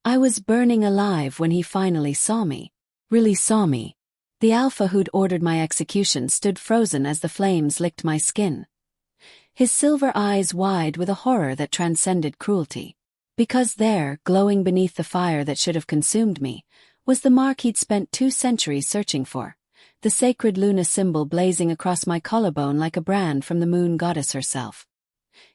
I was burning alive when he finally saw me. Really saw me. The Alpha who'd ordered my execution stood frozen as the flames licked my skin. His silver eyes wide with a horror that transcended cruelty. Because there, glowing beneath the fire that should have consumed me, was the mark he'd spent 2 centuries searching for, the sacred Luna symbol blazing across my collarbone like a brand from the moon goddess herself.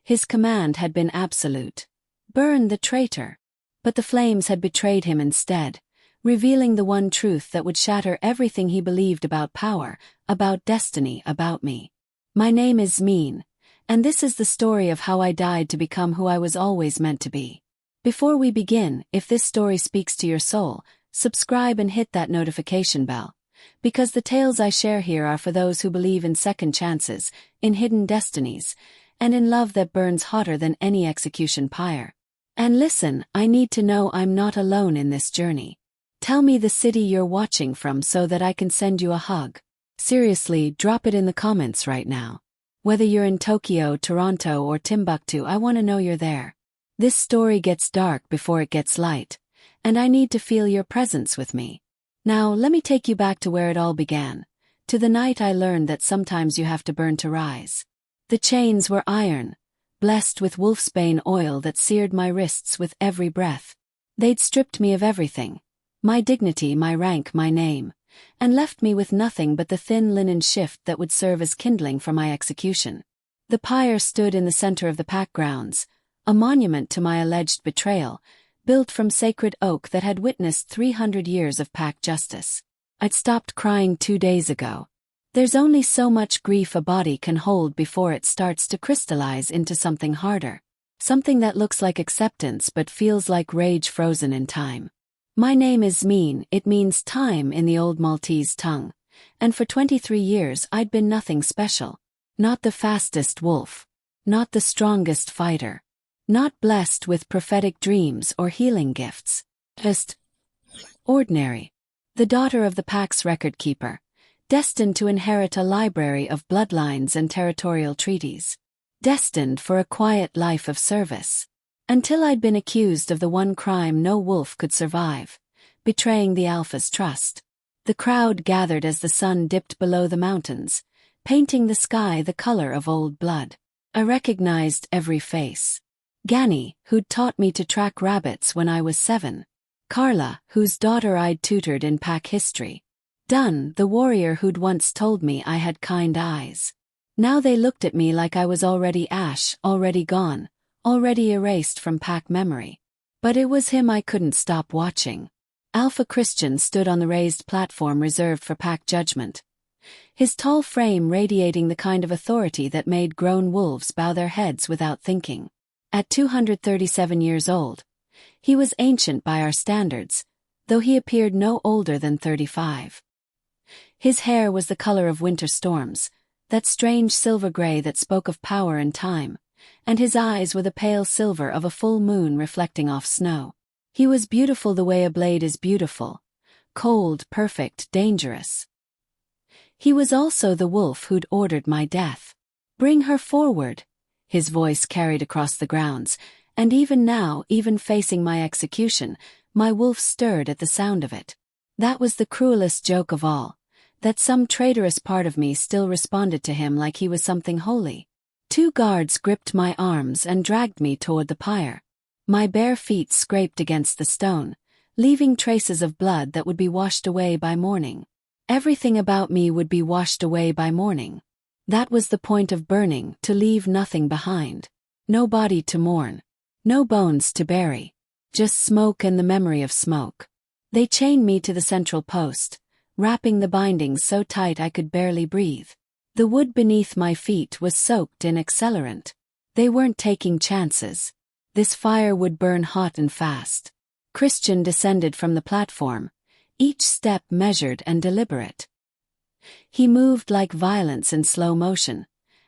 His command had been absolute. Burn the traitor. But the flames had betrayed him instead, revealing the one truth that would shatter everything he believed about power, about destiny, about me. My name is Żmien, and this is the story of how I died to become who I was always meant to be. Before we begin, if this story speaks to your soul, subscribe and hit that notification bell, because the tales I share here are for those who believe in second chances, in hidden destinies, and in love that burns hotter than any execution pyre. And listen, I need to know I'm not alone in this journey. Tell me the city you're watching from so that I can send you a hug. Seriously, drop it in the comments right now. Whether you're in Tokyo, Toronto, or Timbuktu, I want to know you're there. This story gets dark before it gets light, and I need to feel your presence with me. Now, let me take you back to where it all began, to the night I learned that sometimes you have to burn to rise. The chains were iron, blessed with wolfsbane oil that seared my wrists with every breath. They'd stripped me of everything, my dignity, my rank, my name, and left me with nothing but the thin linen shift that would serve as kindling for my execution. The pyre stood in the center of the pack grounds, a monument to my alleged betrayal, built from sacred oak that had witnessed 300 years of pack justice. I'd stopped crying 2 days ago. There's only so much grief a body can hold before it starts to crystallize into something harder. Something that looks like acceptance but feels like rage frozen in time. My name is Żmien, it means time in the old Maltese tongue, and for 23 years I'd been nothing special. Not the fastest wolf. Not the strongest fighter. Not blessed with prophetic dreams or healing gifts. Just ordinary. The daughter of the pack's record keeper, destined to inherit a library of bloodlines and territorial treaties. Destined for a quiet life of service. Until I'd been accused of the one crime no wolf could survive, betraying the Alpha's trust. The crowd gathered as the sun dipped below the mountains, painting the sky the color of old blood. I recognized every face. Gani, who'd taught me to track rabbits when I was 7. Carla, whose daughter I'd tutored in pack history. Dunn, the warrior who'd once told me I had kind eyes. Now they looked at me like I was already ash, already gone, already erased from pack memory. But it was him I couldn't stop watching. Alpha Kristjan stood on the raised platform reserved for pack judgment. His tall frame radiating the kind of authority that made grown wolves bow their heads without thinking. At 237 years old, he was ancient by our standards, though he appeared no older than 35. His hair was the color of winter storms, that strange silver gray that spoke of power and time, and his eyes were the pale silver of a full moon reflecting off snow. He was beautiful the way a blade is beautiful, cold, perfect, dangerous. He was also the wolf who'd ordered my death. Bring her forward, his voice carried across the grounds, and even now, even facing my execution, my wolf stirred at the sound of it. That was the cruelest joke of all, that some traitorous part of me still responded to him like he was something holy. 2 guards gripped my arms and dragged me toward the pyre. My bare feet scraped against the stone, leaving traces of blood that would be washed away by morning. Everything about me would be washed away by morning. That was the point of burning, to leave nothing behind. No body to mourn. No bones to bury. Just smoke and the memory of smoke. They chained me to the central post, wrapping the bindings so tight I could barely breathe. The wood beneath my feet was soaked in accelerant. They weren't taking chances. This fire would burn hot and fast. Kristjan descended from the platform, each step measured and deliberate. He moved like violence in slow motion,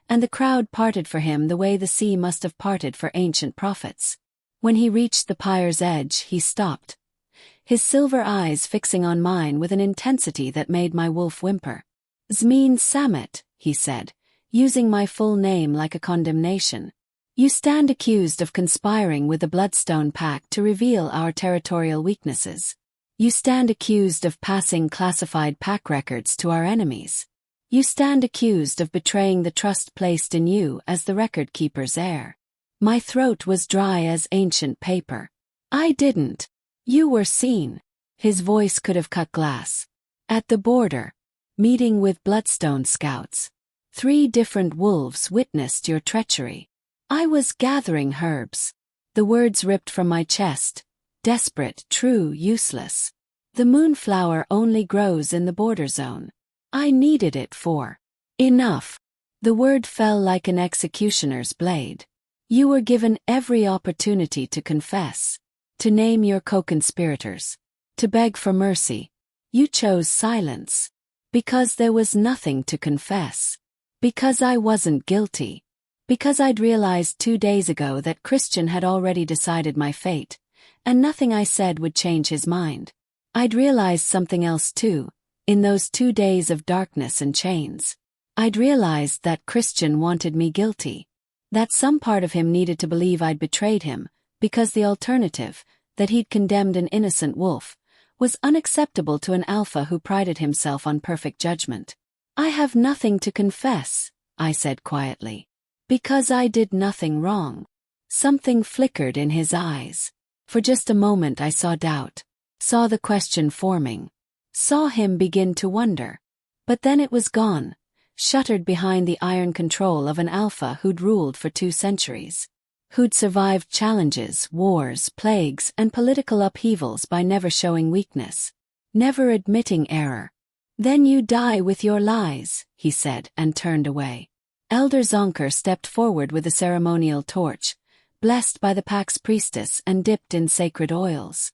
and the crowd parted for him the way the sea must have parted for ancient prophets. When he reached the pyre's edge, he stopped, his silver eyes fixing on mine with an intensity that made my wolf whimper. Żmien Samet, he said, using my full name like a condemnation. You stand accused of conspiring with the Bloodstone Pact to reveal our territorial weaknesses. You stand accused of passing classified pack records to our enemies. You stand accused of betraying the trust placed in you as the record-keeper's heir. My throat was dry as ancient paper. I didn't. You were seen. His voice could have cut glass. At the border, meeting with Bloodstone scouts. 3 different wolves witnessed your treachery. I was gathering herbs. The words ripped from my chest. Desperate, true, useless. The moonflower only grows in the border zone. I needed it for enough. The word fell like an executioner's blade. You were given every opportunity to confess, to name your co-conspirators, to beg for mercy. You chose silence. Because there was nothing to confess. Because I wasn't guilty. Because I'd realized 2 days ago that Kristjan had already decided my fate, and nothing I said would change his mind. I'd realized something else too, in those 2 days of darkness and chains. I'd realized that Kristjan wanted me guilty. That some part of him needed to believe I'd betrayed him, because the alternative, that he'd condemned an innocent wolf, was unacceptable to an alpha who prided himself on perfect judgment. I have nothing to confess, I said quietly. Because I did nothing wrong. Something flickered in his eyes. For just a moment I saw doubt. Saw the question forming. Saw him begin to wonder. But then it was gone. Shuttered behind the iron control of an alpha who'd ruled for 2 centuries. Who'd survived challenges, wars, plagues, and political upheavals by never showing weakness. Never admitting error. Then you die with your lies, he said, and turned away. Elder Zonker stepped forward with a ceremonial torch, blessed by the pack's priestess and dipped in sacred oils.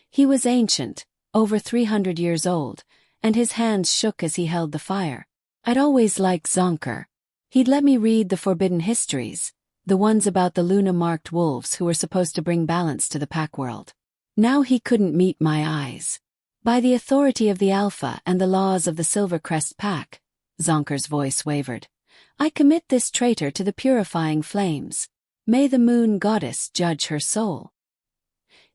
He was ancient, over 300 years old, and his hands shook as he held the fire. I'd always liked Zonker. He'd let me read the forbidden histories, the ones about the Luna-marked wolves who were supposed to bring balance to the pack world. Now he couldn't meet my eyes. By the authority of the Alpha and the laws of the Silvercrest pack, Zonker's voice wavered. I commit this traitor to the purifying flames. May the moon goddess judge her soul.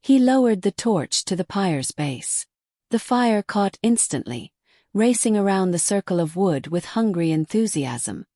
He lowered the torch to the pyre's base. The fire caught instantly, racing around the circle of wood with hungry enthusiasm.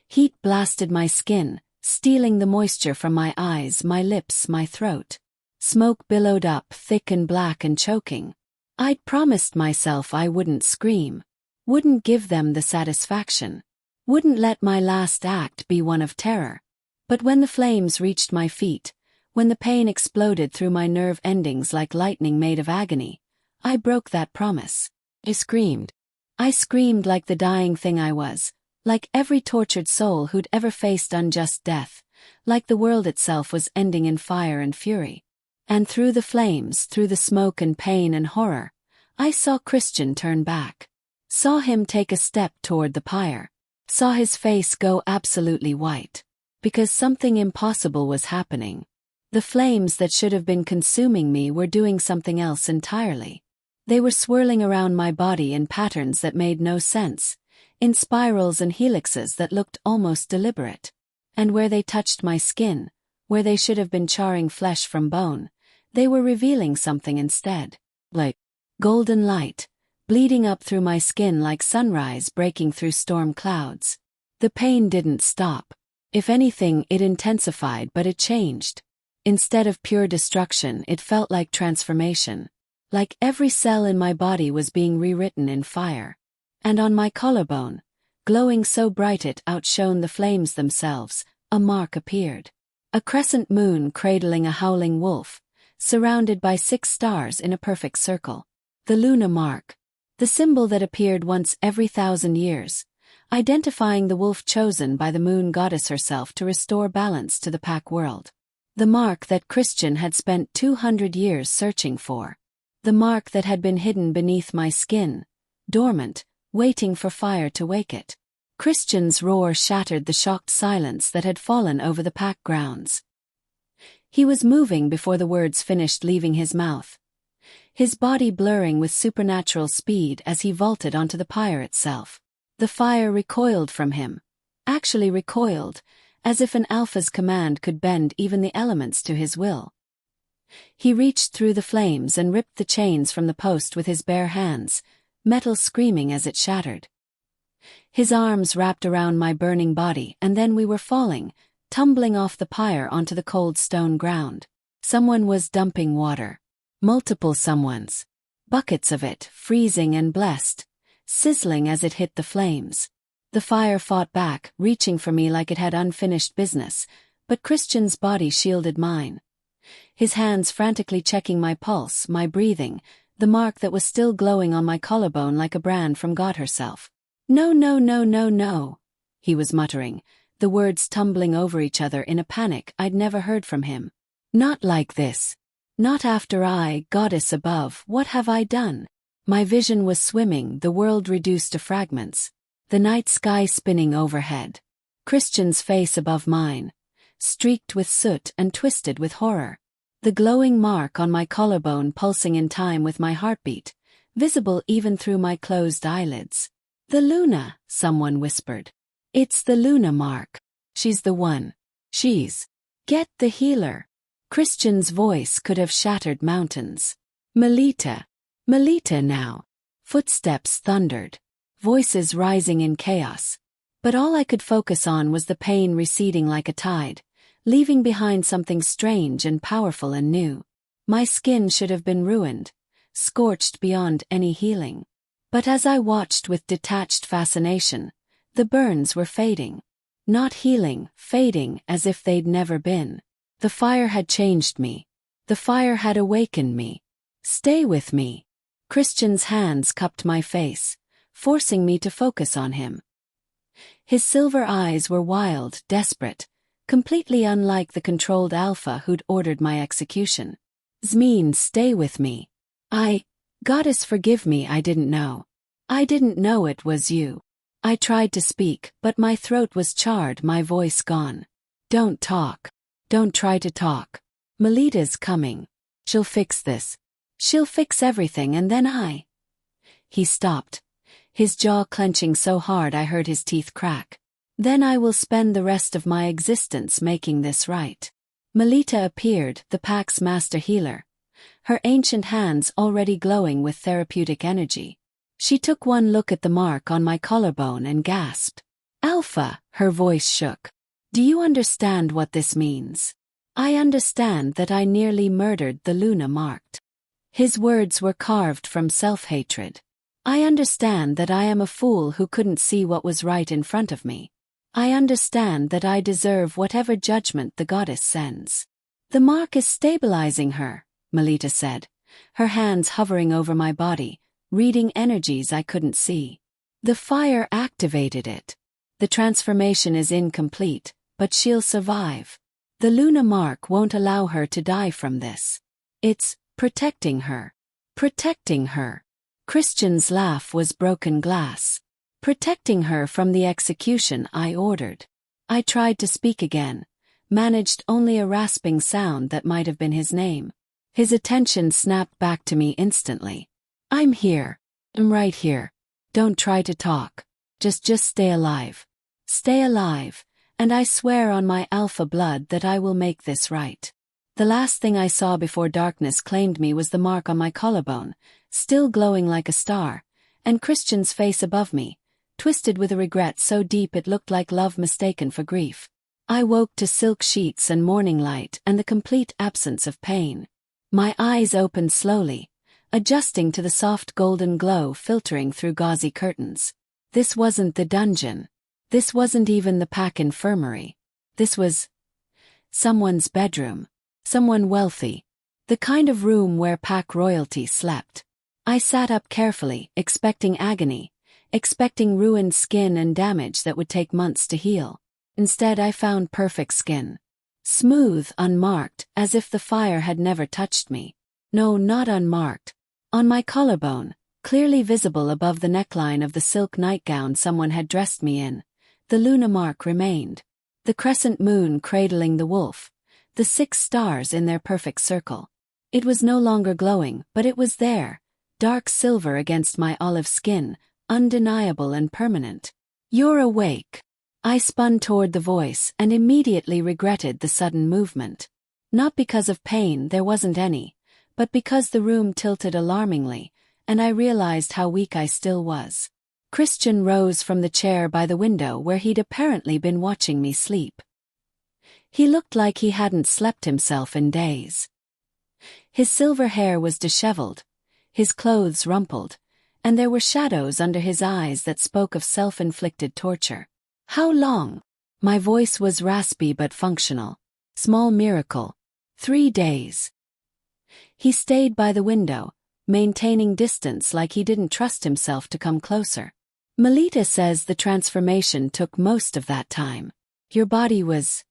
Heat blasted my skin, stealing the moisture from my eyes, my lips, my throat. Smoke billowed up, thick and black and choking. I'd promised myself I wouldn't scream. Wouldn't give them the satisfaction. Wouldn't let my last act be one of terror. But when the flames reached my feet, when the pain exploded through my nerve endings like lightning made of agony, I broke that promise. I screamed. I screamed like the dying thing I was, like every tortured soul who'd ever faced unjust death, like the world itself was ending in fire and fury. And through the flames, through the smoke and pain and horror, I saw Kristjan turn back. Saw him take a step toward the pyre. Saw his face go absolutely white. Because something impossible was happening. The flames that should have been consuming me were doing something else entirely. They were swirling around my body in patterns that made no sense, in spirals and helixes that looked almost deliberate. And where they touched my skin, where they should have been charring flesh from bone, they were revealing something instead. Like golden light, bleeding up through my skin like sunrise breaking through storm clouds. The pain didn't stop. If anything, it intensified, but it changed. Instead of pure destruction, it felt like transformation. Like every cell in my body was being rewritten in fire. And on my collarbone, glowing so bright it outshone the flames themselves, a mark appeared. A crescent moon cradling a howling wolf, surrounded by 6 stars in a perfect circle. The Luna mark. The symbol that appeared once every 1,000 years, identifying the wolf chosen by the moon goddess herself to restore balance to the pack world. The mark that Kristjan had spent 200 years searching for. The mark that had been hidden beneath my skin, dormant, waiting for fire to wake it. Kristjan's roar shattered the shocked silence that had fallen over the pack grounds. He was moving before the words finished leaving his mouth. His body blurring with supernatural speed as he vaulted onto the pyre itself. The fire recoiled from him. Actually recoiled, as if an alpha's command could bend even the elements to his will. He reached through the flames and ripped the chains from the post with his bare hands, metal screaming as it shattered. His arms wrapped around my burning body, and then we were falling, tumbling off the pyre onto the cold stone ground. Someone was dumping water. Multiple someones. Buckets of it, freezing and blessed, sizzling as it hit the flames. The fire fought back, reaching for me like it had unfinished business, but Kristjan's body shielded mine. His hands frantically checking my pulse, my breathing, the mark that was still glowing on my collarbone like a brand from God herself. "No, no, no, no, no," he was muttering, the words tumbling over each other in a panic I'd never heard from him. "Not like this. Not after I, goddess above, what have I done?" My vision was swimming, the world reduced to fragments. The night sky spinning overhead. Kristjan's face above mine, streaked with soot and twisted with horror. The glowing mark on my collarbone pulsing in time with my heartbeat, visible even through my closed eyelids. "The Luna," someone whispered. "It's the Luna mark. She's the one. She's. Get the healer." Kristjan's voice could have shattered mountains. "Melita. Melita now." Footsteps thundered. Voices rising in chaos. But all I could focus on was the pain receding like a tide, leaving behind something strange and powerful and new. My skin should have been ruined, scorched beyond any healing. But as I watched with detached fascination, the burns were fading. Not healing, fading as if they'd never been. The fire had changed me. The fire had awakened me. "Stay with me." Kristjan's hands cupped my face, forcing me to focus on him. His silver eyes were wild, desperate, completely unlike the controlled alpha who'd ordered my execution. "Żmien, stay with me. Goddess forgive me, I didn't know. I didn't know it was you." I tried to speak, but my throat was charred, my voice gone. "Don't talk. Don't try to talk. Melita's coming. She'll fix this. She'll fix everything and then I..." He stopped, his jaw clenching so hard I heard his teeth crack. "Then I will spend the rest of my existence making this right." Melita appeared, the pack's master healer, her ancient hands already glowing with therapeutic energy. She took one look at the mark on my collarbone and gasped. "Alpha," her voice shook. "Do you understand what this means?" "I understand that I nearly murdered the Luna marked." His words were carved from self-hatred. "I understand that I am a fool who couldn't see what was right in front of me. I understand that I deserve whatever judgment the goddess sends." "The mark is stabilizing her," Melita said, her hands hovering over my body, reading energies I couldn't see. "The fire activated it. The transformation is incomplete, but she'll survive. The Luna mark won't allow her to die from this. It's protecting her. Protecting her." Kristjan's laugh was broken glass. "Protecting her from the execution I ordered." I tried to speak again, managed only a rasping sound that might have been his name. His attention snapped back to me instantly. "I'm here. I'm right here. Don't try to talk. Just stay alive. Stay alive, and I swear on my alpha blood that I will make this right." The last thing I saw before darkness claimed me was the mark on my collarbone, still glowing like a star, and Kristjan's face above me, twisted with a regret so deep it looked like love mistaken for grief. I woke to silk sheets and morning light and the complete absence of pain. My eyes opened slowly, adjusting to the soft golden glow filtering through gauzy curtains. This wasn't the dungeon. This wasn't even the pack infirmary. This was someone's bedroom. Someone wealthy. The kind of room where pack royalty slept. I sat up carefully, expecting agony, expecting ruined skin and damage that would take months to heal. Instead I found perfect skin. Smooth, unmarked, as if the fire had never touched me. No, not unmarked. On my collarbone, clearly visible above the neckline of the silk nightgown someone had dressed me in, the Luna mark remained. The crescent moon cradling the wolf, the 6 stars in their perfect circle. It was no longer glowing, but it was there, dark silver against my olive skin, undeniable and permanent. "You're awake." I spun toward the voice and immediately regretted the sudden movement. Not because of pain, there wasn't any, but because the room tilted alarmingly, and I realized how weak I still was. Kristjan rose from the chair by the window where he'd apparently been watching me sleep. He looked like he hadn't slept himself in days. His silver hair was disheveled, his clothes rumpled, and there were shadows under his eyes that spoke of self-inflicted torture. How long? My voice was raspy but functional. Small miracle. 3 days. He stayed by the window, maintaining distance like he didn't trust himself to come closer. Melita says the transformation took most of that time. Your body was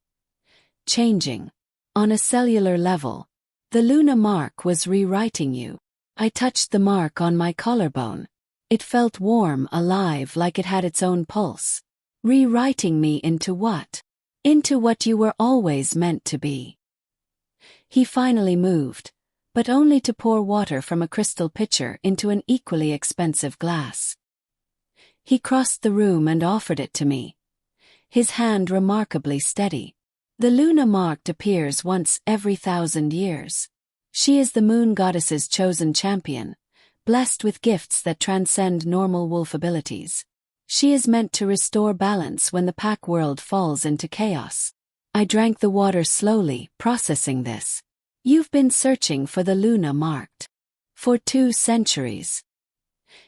changing. On a cellular level. The Luna mark was rewriting you. I touched the mark on my collarbone. It felt warm, alive, like it had its own pulse. Rewriting me into what? Into what you were always meant to be. He finally moved, but only to pour water from a crystal pitcher into an equally expensive glass. He crossed the room and offered it to me. His hand remarkably steady. The Luna mark appears once every 1,000 years. She is the moon goddess's chosen champion, blessed with gifts that transcend normal wolf abilities. She is meant to restore balance when the pack world falls into chaos. I drank the water slowly, processing this. You've been searching for the Luna marked. For 2 centuries.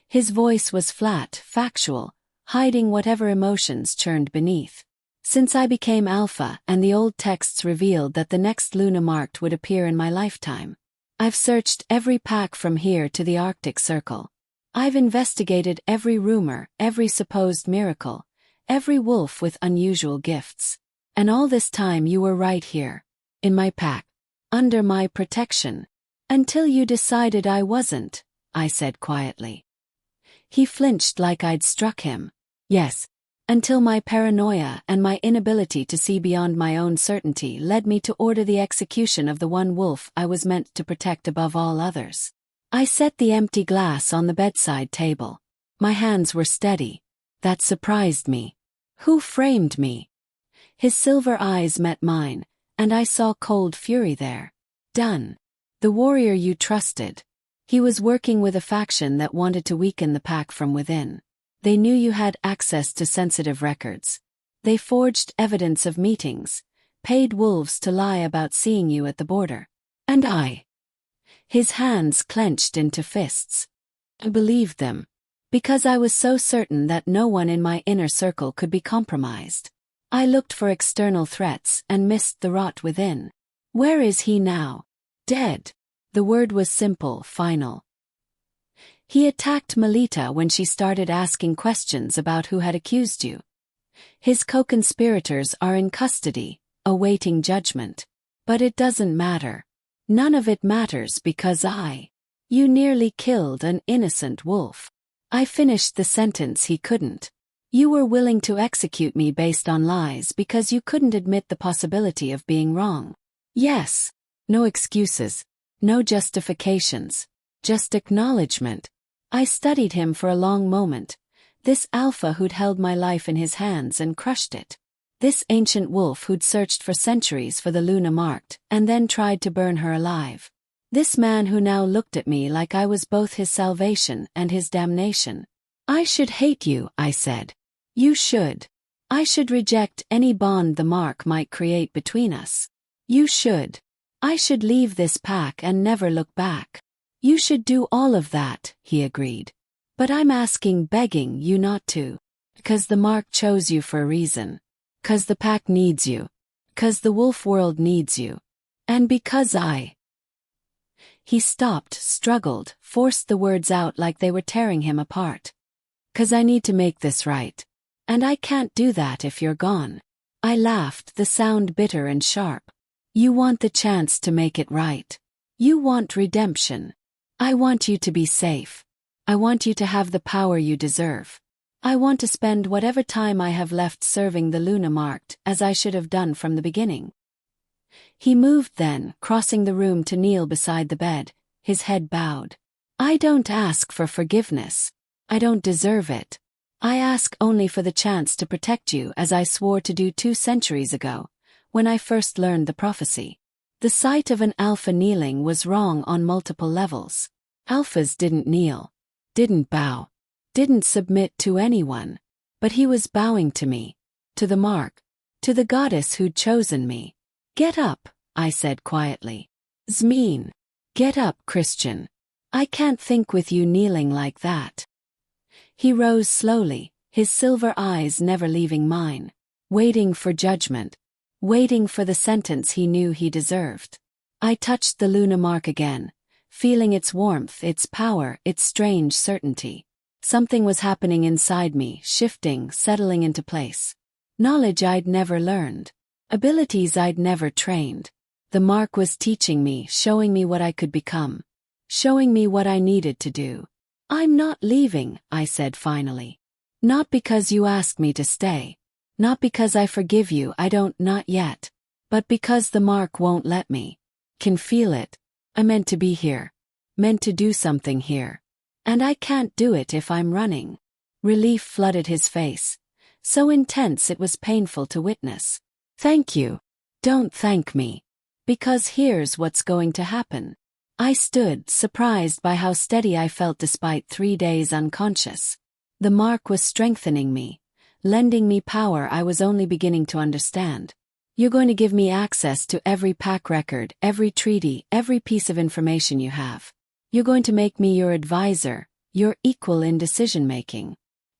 His voice was flat, factual, hiding whatever emotions churned beneath. Since I became Alpha and the old texts revealed that the next Luna marked would appear in my lifetime. I've searched every pack from here to the Arctic Circle. I've investigated every rumor, every supposed miracle, every wolf with unusual gifts. And all this time you were right here. In my pack. Under my protection. Until you decided I wasn't, I said quietly. He flinched like I'd struck him. Yes. Until my paranoia and my inability to see beyond my own certainty led me to order the execution of the one wolf I was meant to protect above all others. I set the empty glass on the bedside table. My hands were steady. That surprised me. Who framed me? His silver eyes met mine, and I saw cold fury there. Done. The warrior you trusted. He was working with a faction that wanted to weaken the pack from within. They knew you had access to sensitive records. They forged evidence of meetings, paid wolves to lie about seeing you at the border. And I. His hands clenched into fists. I believed them. Because I was so certain that no one in my inner circle could be compromised. I looked for external threats and missed the rot within. Where is he now? Dead. The word was simple, final. He attacked Melita when she started asking questions about who had accused you. His co-conspirators are in custody, awaiting judgment. But it doesn't matter. None of it matters because You nearly killed an innocent wolf. I finished the sentence he couldn't. You were willing to execute me based on lies because you couldn't admit the possibility of being wrong. Yes. No excuses. No justifications. Just acknowledgement. I studied him for a long moment. This Alpha who'd held my life in his hands and crushed it. This ancient wolf who'd searched for centuries for the Luna marked and then tried to burn her alive. This man who now looked at me like I was both his salvation and his damnation. I should hate you, I said. You should. I should reject any bond the mark might create between us. You should. I should leave this pack and never look back. You should do all of that, he agreed. But I'm begging you not to. Because the mark chose you for a reason. Because the pack needs you. Because the wolf world needs you. And because He stopped, struggled, forced the words out like they were tearing him apart. Because I need to make this right. And I can't do that if you're gone. I laughed, the sound bitter and sharp. You want the chance to make it right. You want redemption. I want you to be safe. I want you to have the power you deserve. I want to spend whatever time I have left serving the Luna marked as I should have done from the beginning. He moved then, crossing the room to kneel beside the bed, his head bowed. I don't ask for forgiveness. I don't deserve it. I ask only for the chance to protect you as I swore to do 2 centuries ago, when I first learned the prophecy. The sight of an alpha kneeling was wrong on multiple levels. Alphas didn't kneel, didn't bow, didn't submit to anyone. But he was bowing to me, to the mark, to the goddess who'd chosen me. Get up, I said quietly. Żmien. Get up, Kristjan. I can't think with you kneeling like that. He rose slowly, his silver eyes never leaving mine, waiting for judgment, waiting for the sentence he knew he deserved. I touched the lunar mark again, feeling its warmth, its power, its strange certainty. Something was happening inside me, shifting, settling into place. Knowledge I'd never learned. Abilities I'd never trained. The mark was teaching me, showing me what I could become. Showing me what I needed to do. I'm not leaving, I said finally. Not because you asked me to stay. Not because I forgive you, I don't, not yet. But because the mark won't let me. Can feel it. I meant to be here. Meant to do something here. And I can't do it if I'm running. Relief flooded his face. So intense it was painful to witness. Thank you. Don't thank me. Because here's what's going to happen. I stood, surprised by how steady I felt despite 3 days unconscious. The mark was strengthening me, lending me power I was only beginning to understand. You're going to give me access to every pack record, every treaty, every piece of information you have. You're going to make me your advisor, your equal in decision-making.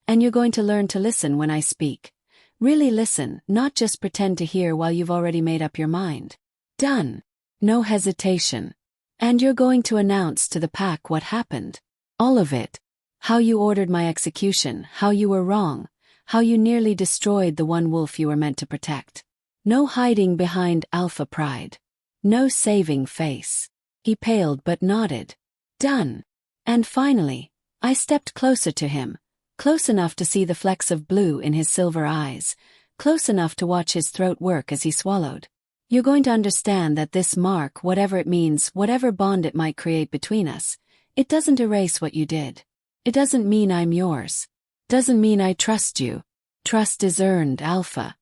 And you're going to learn to listen when I speak. Really listen, not just pretend to hear while you've already made up your mind. Done. No hesitation. And you're going to announce to the pack what happened. All of it. How you ordered my execution, how you were wrong, how you nearly destroyed the one wolf you were meant to protect. No hiding behind alpha pride. No saving face. He paled but nodded. Done. And finally, I stepped closer to him, close enough to see the flecks of blue in his silver eyes, close enough to watch his throat work as he swallowed. You're going to understand that this mark, whatever it means, whatever bond it might create between us, it doesn't erase what you did. It doesn't mean I'm yours. Doesn't mean I trust you. Trust is earned, Alpha.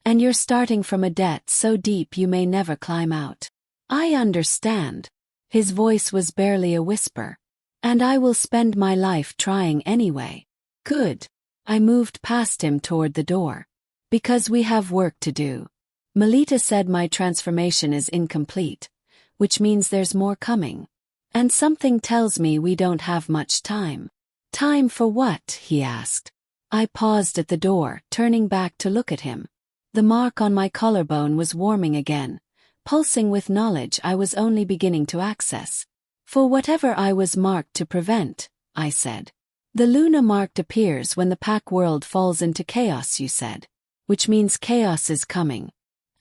And you're starting from a debt so deep you may never climb out. I understand. His voice was barely a whisper. And I will spend my life trying anyway. Good. I moved past him toward the door. Because we have work to do. Melita said my transformation is incomplete, which means there's more coming. And something tells me we don't have much time. Time for what? He asked. I paused at the door, turning back to look at him. The mark on my collarbone was warming again, pulsing with knowledge I was only beginning to access. For whatever I was marked to prevent, I said. The Luna marked appears when the pack world falls into chaos, you said. Which means chaos is coming.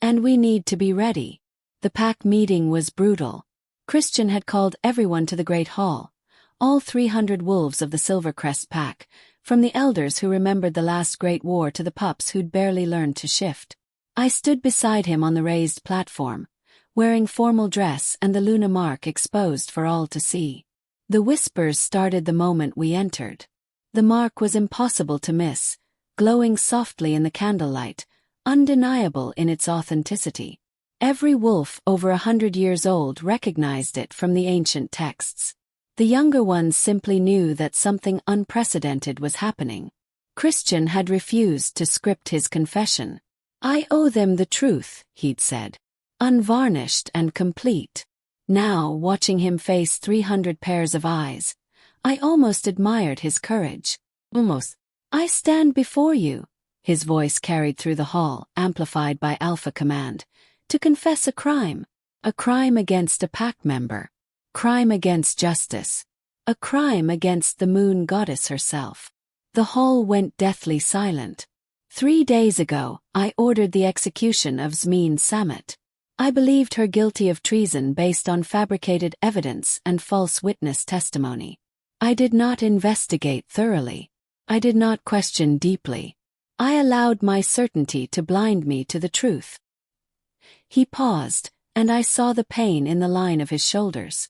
And we need to be ready. The pack meeting was brutal. Kristjan had called everyone to the Great Hall. All 300 wolves of the Silvercrest pack, from the elders who remembered the last great war to the pups who'd barely learned to shift. I stood beside him on the raised platform, wearing formal dress and the Luna mark exposed for all to see. The whispers started the moment we entered. The mark was impossible to miss, glowing softly in the candlelight, undeniable in its authenticity. Every wolf over 100 years old recognized it from the ancient texts. The younger ones simply knew that something unprecedented was happening. Kristjan had refused to script his confession. I owe them the truth, he'd said. Unvarnished and complete. Now, watching him face 300 pairs of eyes, I almost admired his courage. Almost. I stand before you, his voice carried through the hall, amplified by Alpha command, to confess a crime against a pack member, crime against justice, a crime against the moon goddess herself. The hall went deathly silent. 3 days ago, I ordered the execution of Żmien Samet. I believed her guilty of treason based on fabricated evidence and false witness testimony. I did not investigate thoroughly. I did not question deeply. I allowed my certainty to blind me to the truth. He paused, and I saw the pain in the line of his shoulders.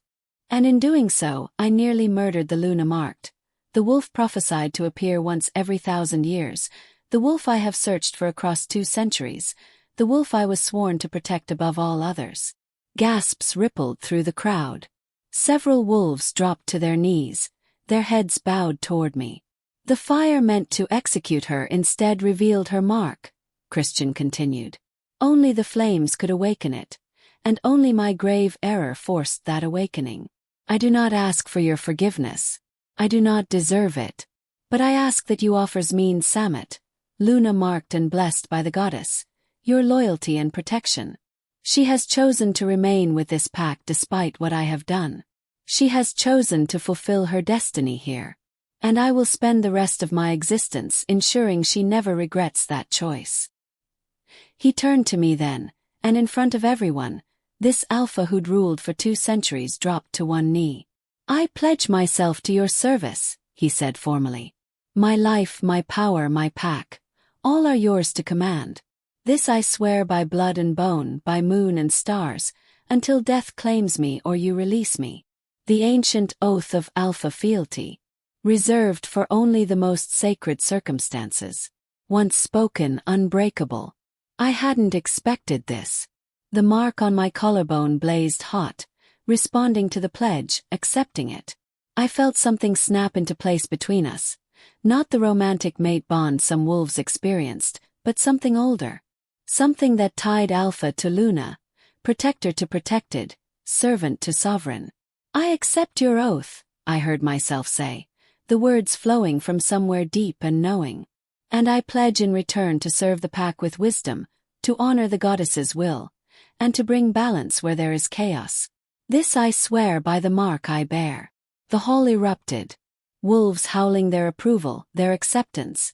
And in doing so, I nearly murdered the Luna marked, The wolf prophesied to appear once every 1,000 years, the wolf I have searched for across 2 centuries, the wolf I was sworn to protect above all others. Gasps rippled through the crowd. Several wolves dropped to their knees, their heads bowed toward me. The fire meant to execute her instead revealed her mark, Kristjan continued. Only the flames could awaken it, and only my grave error forced that awakening. I do not ask for your forgiveness. I do not deserve it. But I ask that you offer Żmien Samet, Luna marked and blessed by the goddess, your loyalty and protection. She has chosen to remain with this pack despite what I have done. She has chosen to fulfill her destiny here. And I will spend the rest of my existence ensuring she never regrets that choice. He turned to me then, and in front of everyone, this alpha who'd ruled for 2 centuries dropped to one knee. I pledge myself to your service, he said formally. My life, my power, my pack, all are yours to command. This I swear by blood and bone, by moon and stars, until death claims me or you release me. The ancient oath of alpha fealty, reserved for only the most sacred circumstances. Once spoken, unbreakable. I hadn't expected this. The mark on my collarbone blazed hot, responding to the pledge, accepting it. I felt something snap into place between us. Not the romantic mate bond some wolves experienced, but something older. Something that tied Alpha to Luna, protector to protected, servant to sovereign. I accept your oath, I heard myself say, the words flowing from somewhere deep and knowing. And I pledge in return to serve the pack with wisdom, to honor the goddess's will, and to bring balance where there is chaos. This I swear by the mark I bear. The hall erupted. Wolves howling their approval, their acceptance,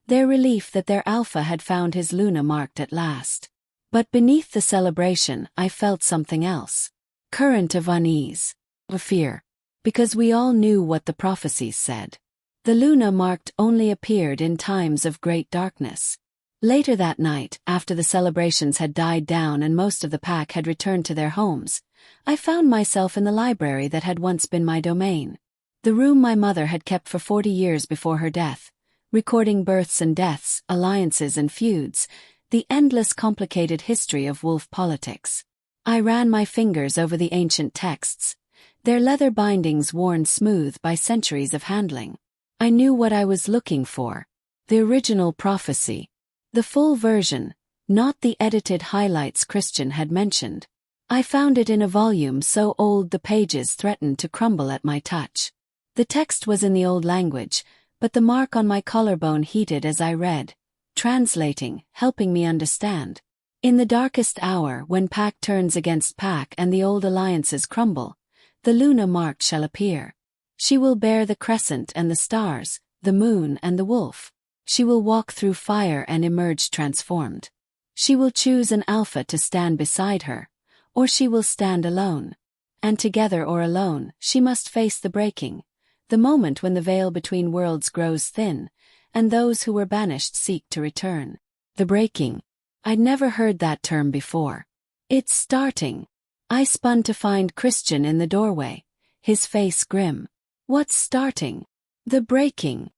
their relief that their alpha had found his Luna marked at last. But beneath the celebration I felt something else. Current of unease. Of fear. Because we all knew what the prophecies said. The Luna marked only appeared in times of great darkness. Later that night, after the celebrations had died down and most of the pack had returned to their homes, I found myself in the library that had once been my domain. The room my mother had kept for 40 years before her death, recording births and deaths, alliances and feuds, the endless complicated history of wolf politics. I ran my fingers over the ancient texts, their leather bindings worn smooth by centuries of handling. I knew what I was looking for. The original prophecy. The full version, not the edited highlights Kristjan had mentioned. I found it in a volume so old the pages threatened to crumble at my touch. The text was in the old language, but the mark on my collarbone heated as I read, translating, helping me understand. In the darkest hour when pack turns against pack and the old alliances crumble, the Luna marked shall appear. She will bear the crescent and the stars, the moon and the wolf. She will walk through fire and emerge transformed. She will choose an alpha to stand beside her, or she will stand alone. And together or alone, she must face the breaking, the moment when the veil between worlds grows thin, and those who were banished seek to return. The breaking. I'd never heard that term before. It's starting. I spun to find Kristjan in the doorway, his face grim. What's starting? The breaking.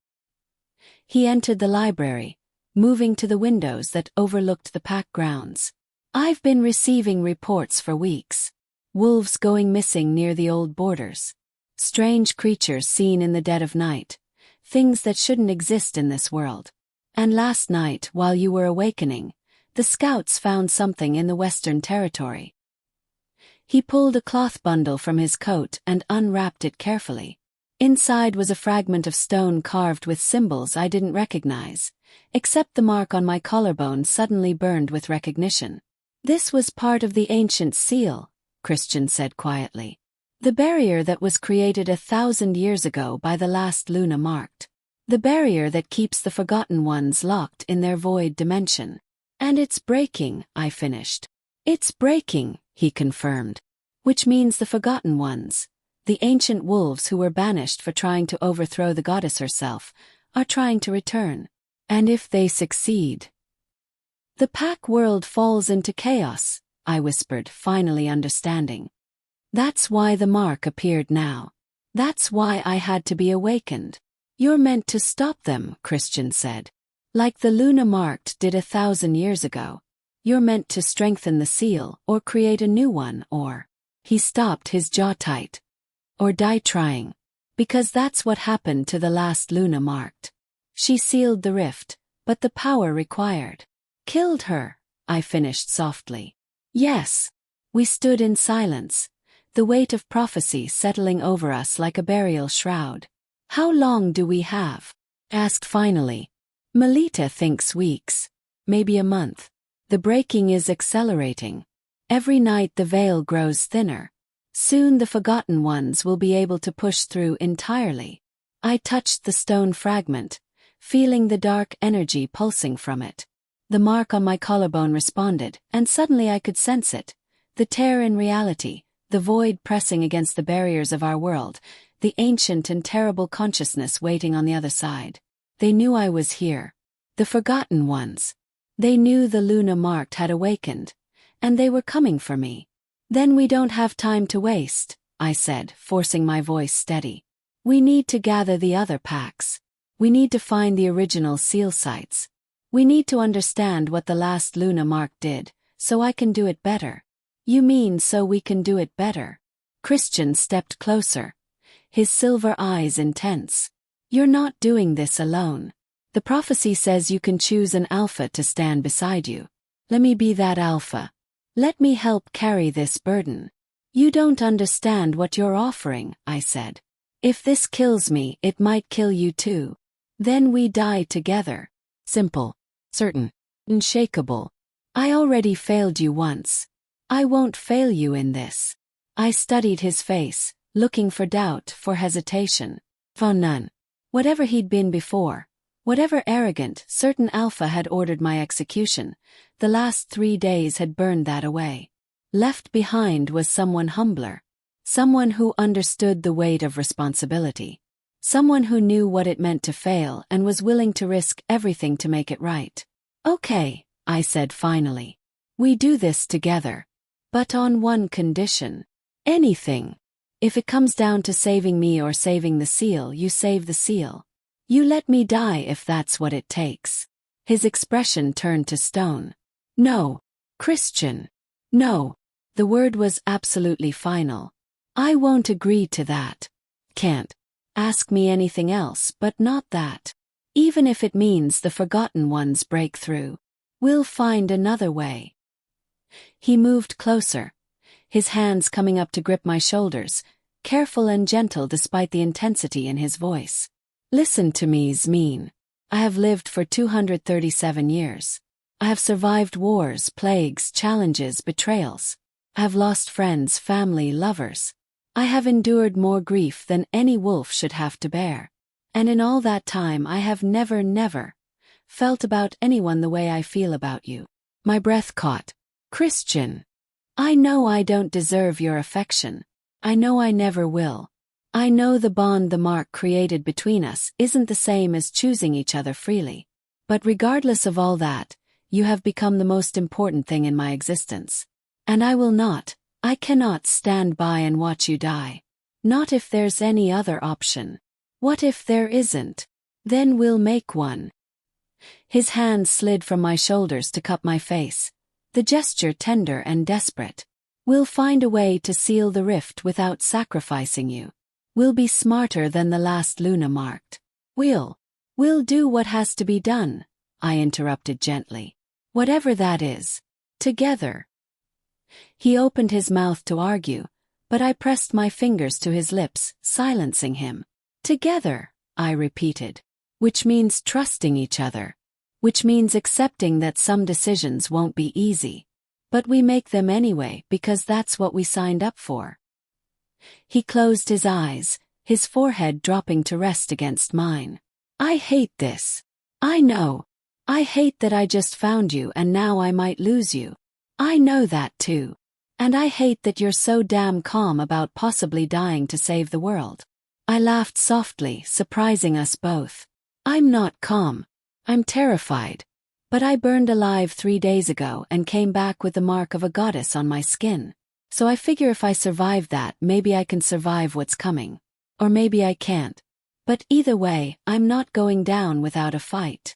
He entered the library, moving to the windows that overlooked the pack grounds. I've been receiving reports for weeks. Wolves going missing near the old borders. Strange creatures seen in the dead of night. Things that shouldn't exist in this world. And last night, while you were awakening, the scouts found something in the Western Territory. He pulled a cloth bundle from his coat and unwrapped it carefully. Inside was a fragment of stone carved with symbols I didn't recognize, except the mark on my collarbone suddenly burned with recognition. This was part of the ancient seal, Kristjan said quietly. The barrier that was created 1,000 years ago by the last Luna marked. The barrier that keeps the forgotten ones locked in their void dimension. And it's breaking, I finished. It's breaking, he confirmed. Which means the forgotten ones, the ancient wolves who were banished for trying to overthrow the goddess herself, are trying to return. And if they succeed, the pack world falls into chaos, I whispered, finally understanding. That's why the mark appeared now. That's why I had to be awakened. You're meant to stop them, Kristjan said. Like the Luna Marked did 1,000 years ago. You're meant to strengthen the seal, or create a new one, or... He stopped, his jaw tight. Or die trying. Because that's what happened to the last Luna Marked. She sealed the rift, but the power required. Killed her, I finished softly. Yes. We stood in silence, the weight of prophecy settling over us like a burial shroud. How long do we have? Asked finally. Melita thinks weeks. Maybe a month. The breaking is accelerating. Every night the veil grows thinner. Soon the Forgotten Ones will be able to push through entirely. I touched the stone fragment, feeling the dark energy pulsing from it. The mark on my collarbone responded, and suddenly I could sense it. The tear in reality, the void pressing against the barriers of our world, the ancient and terrible consciousness waiting on the other side. They knew I was here. The Forgotten Ones. They knew the Luna Marked had awakened, and they were coming for me. Then we don't have time to waste, I said, forcing my voice steady. We need to gather the other packs. We need to find the original seal sites. We need to understand what the last Luna Marked did, so I can do it better. You mean so we can do it better? Kristjan stepped closer, his silver eyes intense. You're not doing this alone. The prophecy says you can choose an alpha to stand beside you. Let me be that alpha. Let me help carry this burden. You don't understand what you're offering, I said. If this kills me, it might kill you too. Then we die together. Simple. Certain. Unshakable. I already failed you once. I won't fail you in this. I studied his face, looking for doubt, for hesitation. Found none. Whatever he'd been before, whatever arrogant, certain alpha had ordered my execution, the last 3 days had burned that away. Left behind was someone humbler. Someone who understood the weight of responsibility. Someone who knew what it meant to fail and was willing to risk everything to make it right. Okay, I said finally. We do this together. But on one condition. Anything. If it comes down to saving me or saving the seal, you save the seal. You let me die if that's what it takes. His expression turned to stone. No. Kristjan. No. The word was absolutely final. I won't agree to that. Can't. Ask me anything else, but not that. Even if it means the Forgotten Ones break through. We'll find another way. He moved closer, his hands coming up to grip my shoulders, careful and gentle despite the intensity in his voice. Listen to me, Żmien. I have lived for 237 years. I have survived wars, plagues, challenges, betrayals. I have lost friends, family, lovers. I have endured more grief than any wolf should have to bear. And in all that time I have never felt about anyone the way I feel about you. My breath caught. Kristjan. I know I don't deserve your affection. I know I never will. I know the bond the mark created between us isn't the same as choosing each other freely. But regardless of all that, you have become the most important thing in my existence. And I cannot stand by and watch you die. Not if there's any other option. What if there isn't? Then we'll make one. His hands slid from my shoulders to cup my face, the gesture tender and desperate. We'll find a way to seal the rift without sacrificing you. We'll be smarter than the last Luna Marked. We'll do what has to be done, I interrupted gently. Whatever that is. Together. He opened his mouth to argue, but I pressed my fingers to his lips, silencing him. Together, I repeated. Which means trusting each other. Which means accepting that some decisions won't be easy. But we make them anyway because that's what we signed up for. He closed his eyes, his forehead dropping to rest against mine. I hate this. I know. I hate that I just found you and now I might lose you. I know that too. And I hate that you're so damn calm about possibly dying to save the world. I laughed softly, surprising us both. I'm not calm. I'm terrified. But I burned alive 3 days ago and came back with the mark of a goddess on my skin. So I figure if I survive that, maybe I can survive what's coming. Or maybe I can't. But either way, I'm not going down without a fight.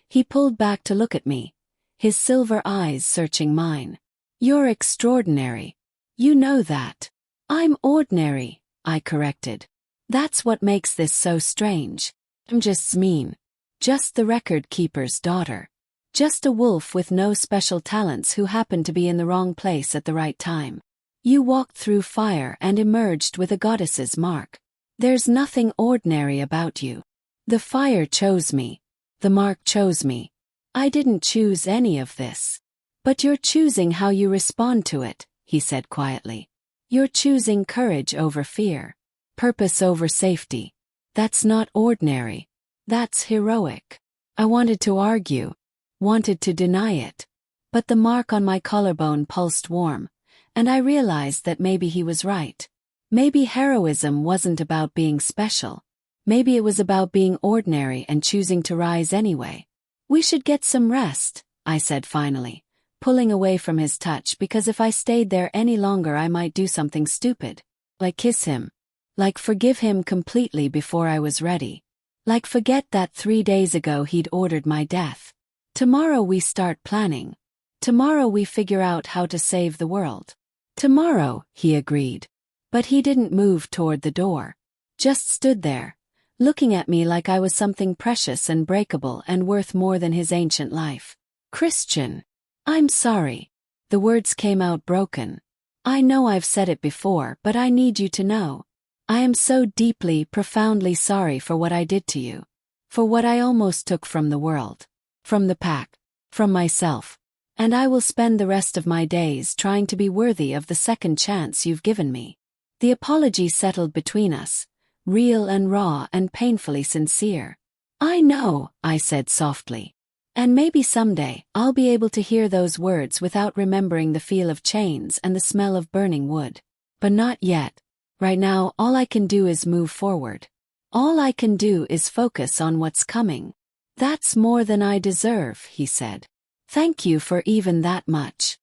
He pulled back to look at me, his silver eyes searching mine. You're extraordinary. You know that. I'm ordinary, I corrected. That's what makes this so strange. I'm just Żmien. Just the record keeper's daughter. Just a wolf with no special talents who happened to be in the wrong place at the right time. You walked through fire and emerged with a goddess's mark. There's nothing ordinary about you. The fire chose me. The mark chose me. I didn't choose any of this. But you're choosing how you respond to it, he said quietly. You're choosing courage over fear. Purpose over safety. That's not ordinary. That's heroic. I wanted to argue. Wanted to deny it. But the mark on my collarbone pulsed warm, and I realized that maybe he was right. Maybe heroism wasn't about being special. Maybe it was about being ordinary and choosing to rise anyway. We should get some rest, I said finally, pulling away from his touch because if I stayed there any longer I might do something stupid. Like kiss him. Like forgive him completely before I was ready. Like forget that 3 days ago he'd ordered my death. Tomorrow we start planning. Tomorrow we figure out how to save the world. Tomorrow, he agreed. But he didn't move toward the door. Just stood there, looking at me like I was something precious and breakable and worth more than his ancient life. Kristjan. I'm sorry. The words came out broken. I know I've said it before, but I need you to know. I am so deeply, profoundly sorry for what I did to you. For what I almost took from the world. From the pack. From myself. And I will spend the rest of my days trying to be worthy of the second chance you've given me. The apology settled between us, real and raw and painfully sincere. I know, I said softly. And maybe someday I'll be able to hear those words without remembering the feel of chains and the smell of burning wood. But not yet. Right now all I can do is move forward. All I can do is focus on what's coming. That's more than I deserve, he said. Thank you for even that much.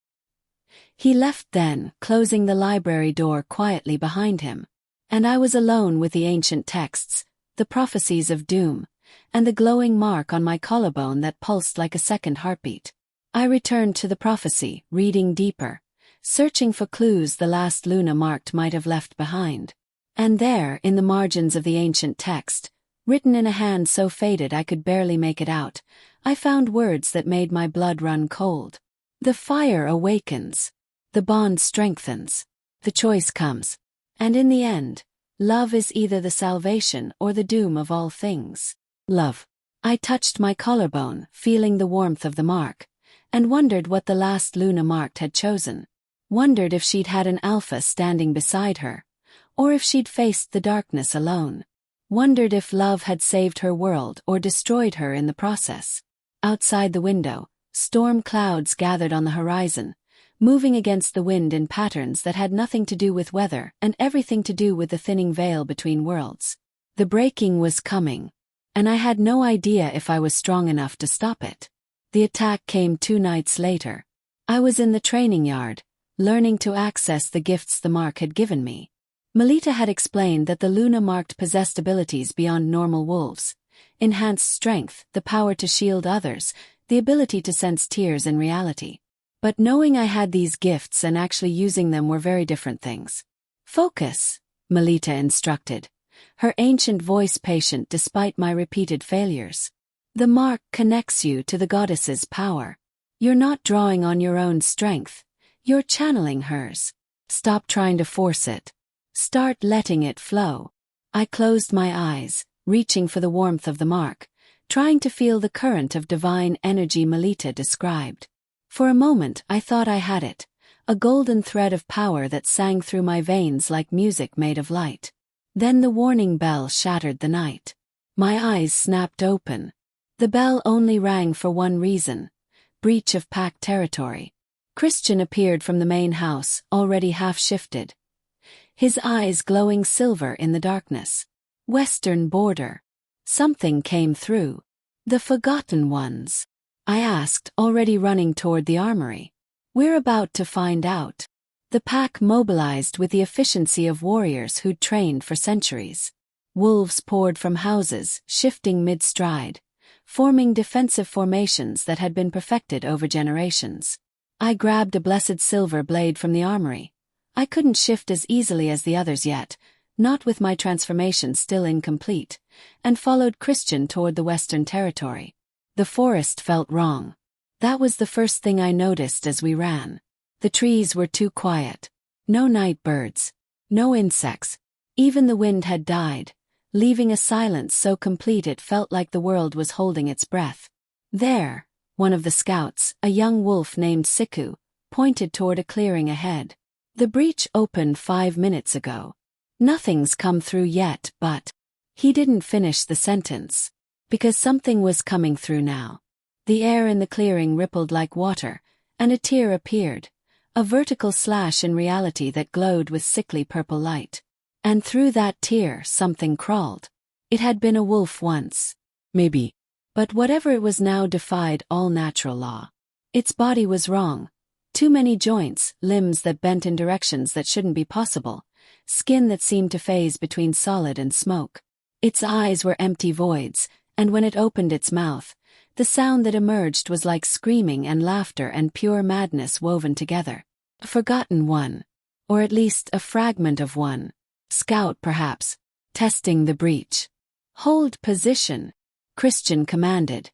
He left then, closing the library door quietly behind him. And I was alone with the ancient texts, the prophecies of doom, and the glowing mark on my collarbone that pulsed like a second heartbeat. I returned to the prophecy, reading deeper, searching for clues the last Luna marked might have left behind. And there, in the margins of the ancient text, written in a hand so faded I could barely make it out, I found words that made my blood run cold. The fire awakens. The bond strengthens. The choice comes. And in the end, love is either the salvation or the doom of all things. Love. I touched my collarbone, feeling the warmth of the mark, and wondered what the last Luna marked had chosen. Wondered if she'd had an alpha standing beside her, or if she'd faced the darkness alone. Wondered if love had saved her world or destroyed her in the process. Outside the window, storm clouds gathered on the horizon, moving against the wind in patterns that had nothing to do with weather and everything to do with the thinning veil between worlds. The breaking was coming, and I had no idea if I was strong enough to stop it. The attack came 2 nights later. I was in the training yard, learning to access the gifts the mark had given me. Melita had explained that the Luna marked possessed abilities beyond normal wolves. Enhanced strength, the power to shield others, the ability to sense tears in reality. But knowing I had these gifts and actually using them were very different things. Focus, Melita instructed, her ancient voice patient despite my repeated failures. The mark connects you to the goddess's power. You're not drawing on your own strength, you're channeling hers. Stop trying to force it. Start letting it flow. I closed my eyes, reaching for the warmth of the mark, trying to feel the current of divine energy Melita described. For a moment I thought I had it, a golden thread of power that sang through my veins like music made of light. Then the warning bell shattered the night. My eyes snapped open. The bell only rang for one reason: breach of pack territory. Kristjan appeared from the main house, already half-shifted. His eyes glowing silver in the darkness. Western border. Something came through. The Forgotten Ones. I asked, already running toward the armory. We're about to find out. The pack mobilized with the efficiency of warriors who'd trained for centuries. Wolves poured from houses, shifting mid-stride, forming defensive formations that had been perfected over generations. I grabbed a blessed silver blade from the armory. I couldn't shift as easily as the others yet, not with my transformation still incomplete, and followed Kristjan toward the western territory. The forest felt wrong. That was the first thing I noticed as we ran. The trees were too quiet. No night birds. No insects. Even the wind had died, leaving a silence so complete it felt like the world was holding its breath. There, one of the scouts, a young wolf named Siku, pointed toward a clearing ahead. The breach opened 5 minutes ago. Nothing's come through yet, but... He didn't finish the sentence. Because something was coming through now. The air in the clearing rippled like water, and a tear appeared, a vertical slash in reality that glowed with sickly purple light. And through that tear something crawled. It had been a wolf once. Maybe. But whatever it was now defied all natural law. Its body was wrong. Too many joints, limbs that bent in directions that shouldn't be possible, skin that seemed to phase between solid and smoke. Its eyes were empty voids, and when it opened its mouth, the sound that emerged was like screaming and laughter and pure madness woven together. A forgotten one. Or at least a fragment of one. Scout, perhaps. Testing the breach. Hold position, Kristjan commanded.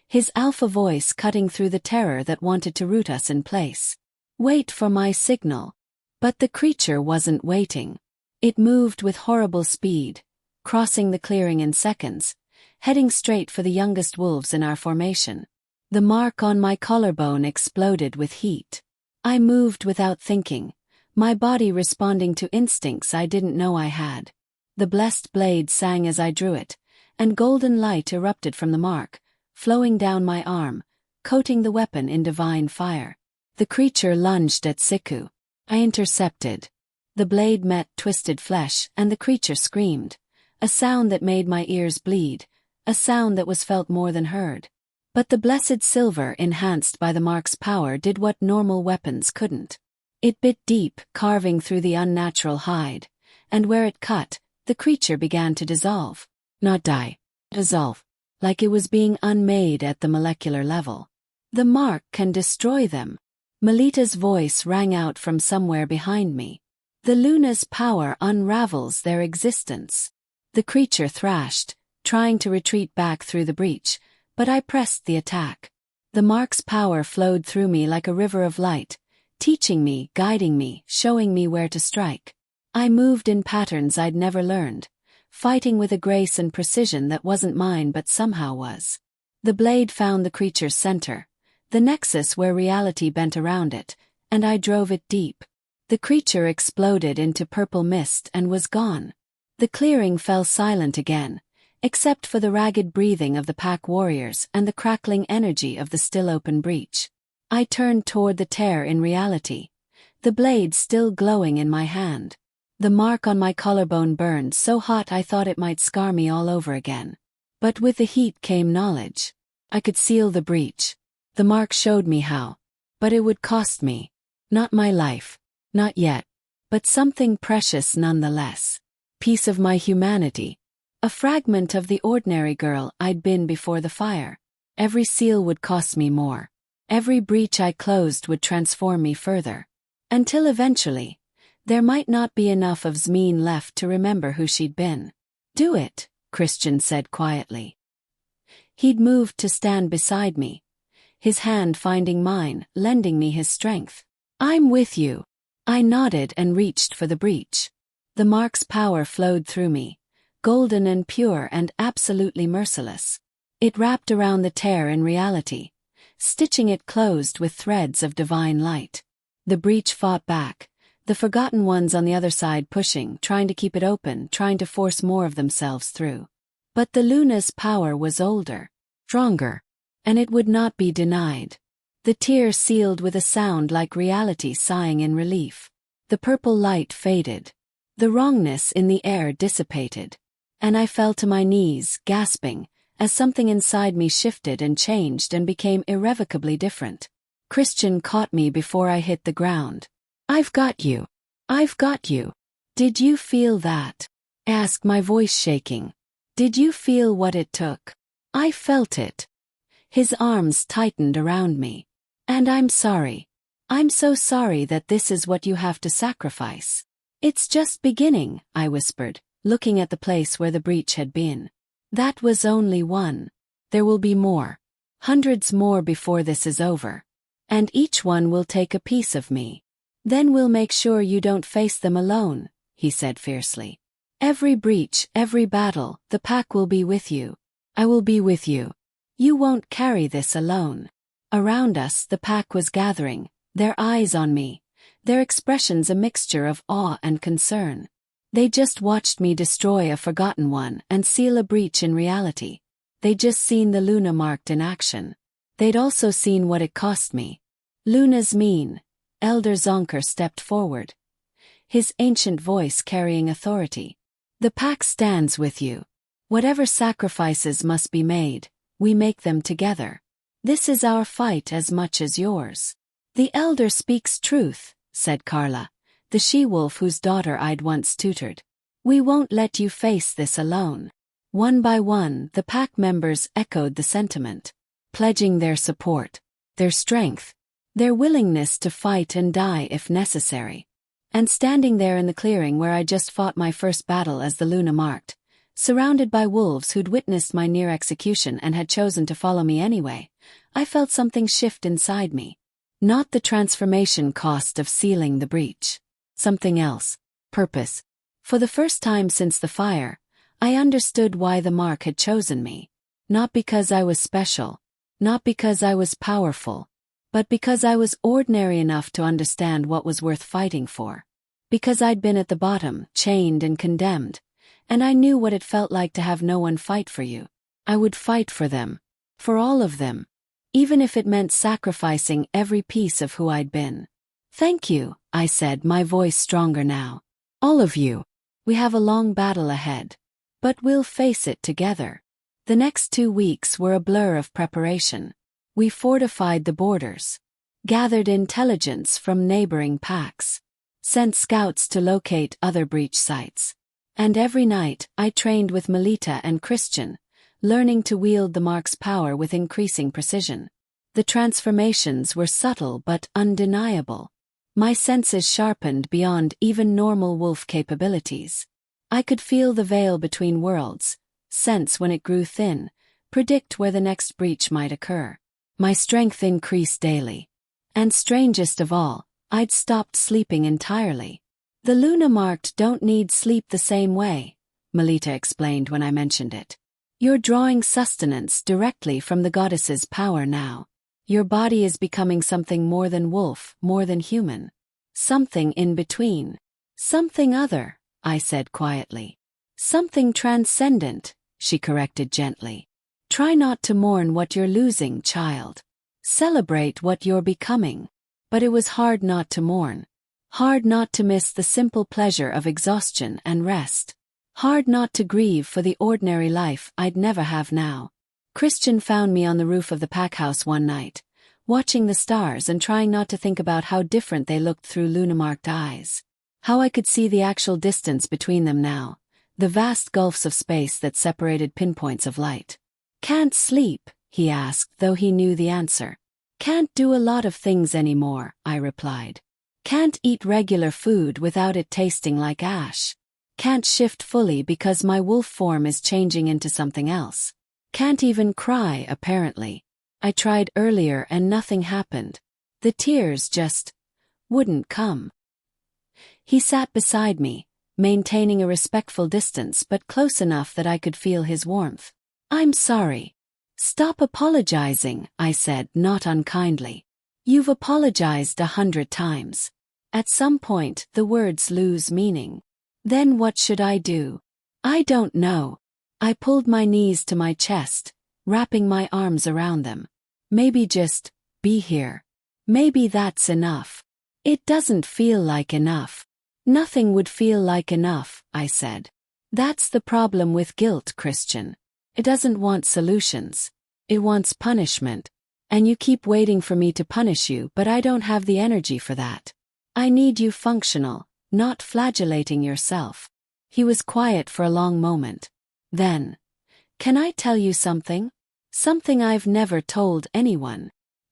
His alpha voice cutting through the terror that wanted to root us in place. Wait for my signal. But the creature wasn't waiting. It moved with horrible speed, crossing the clearing in seconds, heading straight for the youngest wolves in our formation. The mark on my collarbone exploded with heat. I moved without thinking, my body responding to instincts I didn't know I had. The blessed blade sang as I drew it, and golden light erupted from the mark, flowing down my arm, coating the weapon in divine fire. The creature lunged at Siku. I intercepted. The blade met twisted flesh, and the creature screamed, a sound that made my ears bleed, a sound that was felt more than heard. But the blessed silver enhanced by the mark's power did what normal weapons couldn't. It bit deep, carving through the unnatural hide, and where it cut, the creature began to dissolve. Not die. Dissolve. Like it was being unmade at the molecular level. The mark can destroy them. Melita's voice rang out from somewhere behind me. The Luna's power unravels their existence. The creature thrashed, trying to retreat back through the breach, but I pressed the attack. The mark's power flowed through me like a river of light, teaching me, guiding me, showing me where to strike. I moved in patterns I'd never learned, fighting with a grace and precision that wasn't mine but somehow was. The blade found the creature's center, the nexus where reality bent around it, and I drove it deep. The creature exploded into purple mist and was gone. The clearing fell silent again, except for the ragged breathing of the pack warriors and the crackling energy of the still open breach. I turned toward the tear in reality, the blade still glowing in my hand. The mark on my collarbone burned so hot I thought it might scar me all over again. But with the heat came knowledge. I could seal the breach. The mark showed me how. But it would cost me. Not my life. Not yet. But something precious nonetheless. Piece of my humanity. A fragment of the ordinary girl I'd been before the fire. Every seal would cost me more. Every breach I closed would transform me further. Until eventually, there might not be enough of Żmien left to remember who she'd been. Do it, Kristjan said quietly. He'd moved to stand beside me, his hand finding mine, lending me his strength. I'm with you. I nodded and reached for the breach. The mark's power flowed through me, golden and pure and absolutely merciless. It wrapped around the tear in reality, stitching it closed with threads of divine light. The breach fought back, the forgotten ones on the other side pushing, trying to keep it open, trying to force more of themselves through. But the Luna's power was older, stronger, and it would not be denied. The tear sealed with a sound like reality sighing in relief. The purple light faded. The wrongness in the air dissipated. And I fell to my knees, gasping, as something inside me shifted and changed and became irrevocably different. Kristjan caught me before I hit the ground. I've got you. I've got you. Did you feel that? asked, my voice shaking. Did you feel what it took? I felt it. His arms tightened around me. And I'm sorry. I'm so sorry that this is what you have to sacrifice. It's just beginning, I whispered, looking at the place where the breach had been. That was only one. There will be more. Hundreds more before this is over. And each one will take a piece of me. Then we'll make sure you don't face them alone, he said fiercely. Every breach, every battle, the pack will be with you. I will be with you. You won't carry this alone. Around us, the pack was gathering, their eyes on me, their expressions a mixture of awe and concern. They just watched me destroy a forgotten one and seal a breach in reality. They'd just seen the Luna marked in action. They'd also seen what it cost me. Luna's mean. Elder Zonker stepped forward, his ancient voice carrying authority. The pack stands with you. Whatever sacrifices must be made, we make them together. This is our fight as much as yours. The elder speaks truth, said Carla, the she-wolf whose daughter I'd once tutored. We won't let you face this alone. One by one, the pack members echoed the sentiment, pledging their support, their strength, their willingness to fight and die if necessary. And standing there in the clearing where I just fought my first battle as the Luna marked, surrounded by wolves who'd witnessed my near execution and had chosen to follow me anyway, I felt something shift inside me. Not the transformation cost of sealing the breach. Something else. Purpose. For the first time since the fire, I understood why the mark had chosen me. Not because I was special. Not because I was powerful. But because I was ordinary enough to understand what was worth fighting for. Because I'd been at the bottom, chained and condemned, and I knew what it felt like to have no one fight for you. I would fight for them. For all of them. Even if it meant sacrificing every piece of who I'd been. Thank you, I said, my voice stronger now. All of you. We have a long battle ahead. But we'll face it together. The next 2 weeks were a blur of preparation. We fortified the borders, gathered intelligence from neighboring packs, sent scouts to locate other breach sites. And every night, I trained with Melita and Kristjan, learning to wield the mark's power with increasing precision. The transformations were subtle but undeniable. My senses sharpened beyond even normal wolf capabilities. I could feel the veil between worlds, sense when it grew thin, predict where the next breach might occur. My strength increased daily. And strangest of all, I'd stopped sleeping entirely. The Luna marked don't need sleep the same way, Melita explained when I mentioned it. You're drawing sustenance directly from the goddess's power now. Your body is becoming something more than wolf, more than human. Something in between. Something other, I said quietly. Something transcendent, she corrected gently. Try not to mourn what you're losing, child. Celebrate what you're becoming. But it was hard not to mourn. Hard not to miss the simple pleasure of exhaustion and rest. Hard not to grieve for the ordinary life I'd never have now. Kristjan found me on the roof of the pack house one night, watching the stars and trying not to think about how different they looked through Luna-marked eyes. How I could see the actual distance between them now, the vast gulfs of space that separated pinpoints of light. Can't sleep, he asked, though he knew the answer. Can't do a lot of things anymore, I replied. Can't eat regular food without it tasting like ash. Can't shift fully because my wolf form is changing into something else. Can't even cry, apparently. I tried earlier and nothing happened. The tears just wouldn't come. He sat beside me, maintaining a respectful distance but close enough that I could feel his warmth. I'm sorry. Stop apologizing, I said, not unkindly. You've apologized 100 times. At some point, the words lose meaning. Then what should I do? I don't know. I pulled my knees to my chest, wrapping my arms around them. Maybe just be here. Maybe that's enough. It doesn't feel like enough. Nothing would feel like enough, I said. That's the problem with guilt, Kristjan. It doesn't want solutions. It wants punishment. And you keep waiting for me to punish you, but I don't have the energy for that. I need you functional, not flagellating yourself. He was quiet for a long moment. Then, "Can I tell you something? Something I've never told anyone."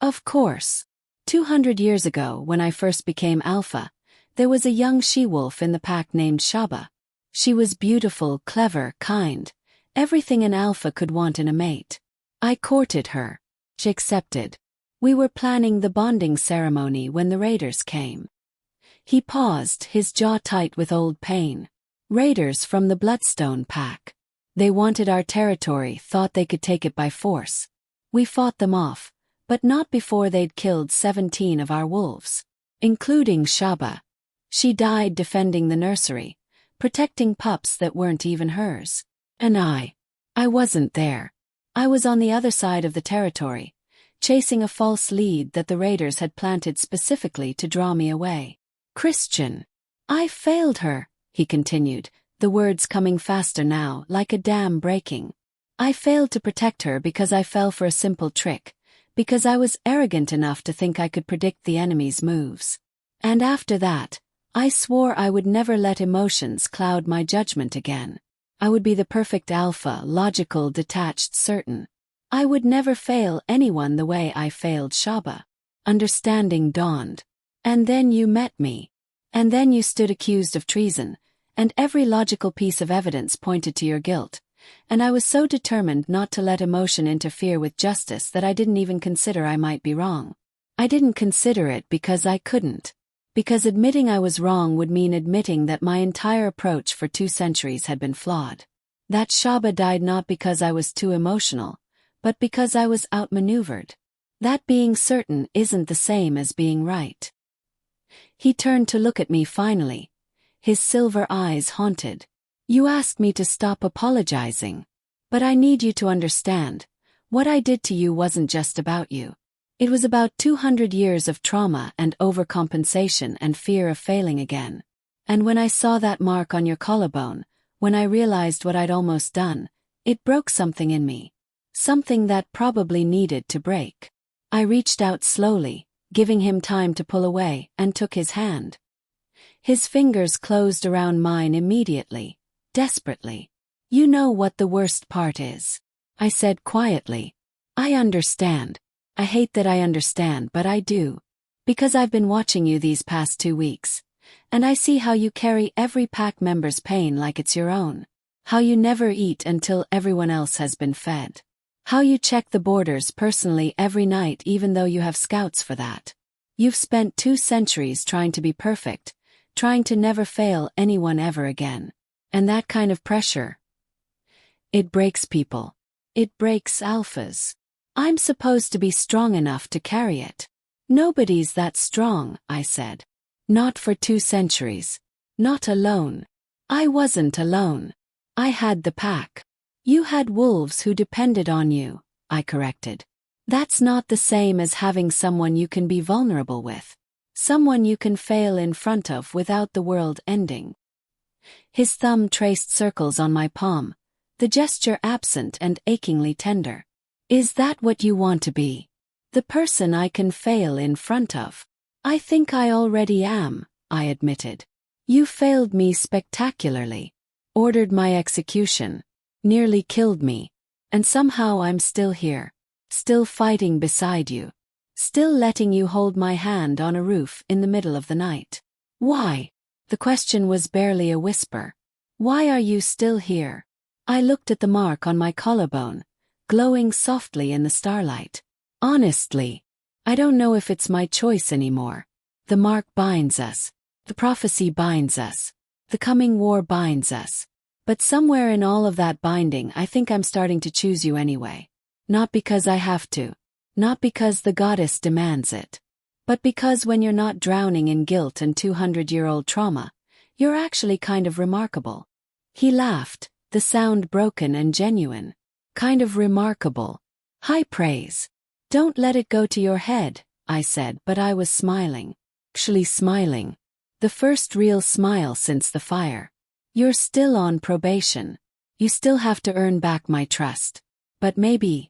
"Of course." 200 years ago, when I first became Alpha, there was a young she-wolf in the pack named Shaba. She was beautiful, clever, kind, everything an Alpha could want in a mate. I courted her. She accepted. We were planning the bonding ceremony when the raiders came. He paused, his jaw tight with old pain. Raiders from the Bloodstone pack. They wanted our territory, thought they could take it by force. We fought them off, but not before they'd killed 17 of our wolves, including Shaba. She died defending the nursery, protecting pups that weren't even hers. And I wasn't there. I was on the other side of the territory, chasing a false lead that the raiders had planted specifically to draw me away. "Kristjan, I failed her," he continued, the words coming faster now, like a dam breaking. "I failed to protect her because I fell for a simple trick, because I was arrogant enough to think I could predict the enemy's moves. And after that, I swore I would never let emotions cloud my judgment again. I would be the perfect Alpha, logical, detached, certain. I would never fail anyone the way I failed Shaba." Understanding dawned. "And then you met me. And then you stood accused of treason, and every logical piece of evidence pointed to your guilt. And I was so determined not to let emotion interfere with justice that I didn't even consider I might be wrong. I didn't consider it because I couldn't. Because admitting I was wrong would mean admitting that my entire approach for 2 centuries had been flawed. That Shaba died not because I was too emotional, but because I was outmaneuvered. That being certain isn't the same as being right." He turned to look at me finally, his silver eyes haunted. "You asked me to stop apologizing. But I need you to understand, what I did to you wasn't just about you. It was about 200 years of trauma and overcompensation and fear of failing again. And when I saw that mark on your collarbone, when I realized what I'd almost done, it broke something in me. Something that probably needed to break." I reached out slowly, giving him time to pull away, and took his hand. His fingers closed around mine immediately, desperately. "You know what the worst part is," I said quietly. "I understand. I hate that I understand, but I do. Because I've been watching you these past 2 weeks. And I see how you carry every pack member's pain like it's your own. How you never eat until everyone else has been fed. How you check the borders personally every night even though you have scouts for that. You've spent 2 centuries trying to be perfect, trying to never fail anyone ever again. And that kind of pressure, it breaks people. It breaks Alphas. I'm supposed to be strong enough to carry it. Nobody's that strong," I said. "Not for 2 centuries. Not alone. I wasn't alone. I had the pack. You had wolves who depended on you," I corrected. "That's not the same as having someone you can be vulnerable with. Someone you can fail in front of without the world ending." His thumb traced circles on my palm, the gesture absent and achingly tender. "Is that what you want to be? The person I can fail in front of?" "I think I already am," I admitted. "You failed me spectacularly. Ordered my execution. Nearly killed me. And somehow I'm still here. Still fighting beside you. Still letting you hold my hand on a roof in the middle of the night. Why?" The question was barely a whisper. "Why are you still here?" I looked at the mark on my collarbone, glowing softly in the starlight. "Honestly, I don't know if it's my choice anymore. The mark binds us. The prophecy binds us. The coming war binds us. But somewhere in all of that binding, I think I'm starting to choose you anyway. Not because I have to. Not because the goddess demands it. But because when you're not drowning in guilt and 200-year-old trauma, you're actually kind of remarkable." He laughed, the sound broken and genuine. "Kind of remarkable. High praise. Don't let it go to your head," I said, but I was smiling. Actually smiling. The first real smile since the fire. "You're still on probation. You still have to earn back my trust. But maybe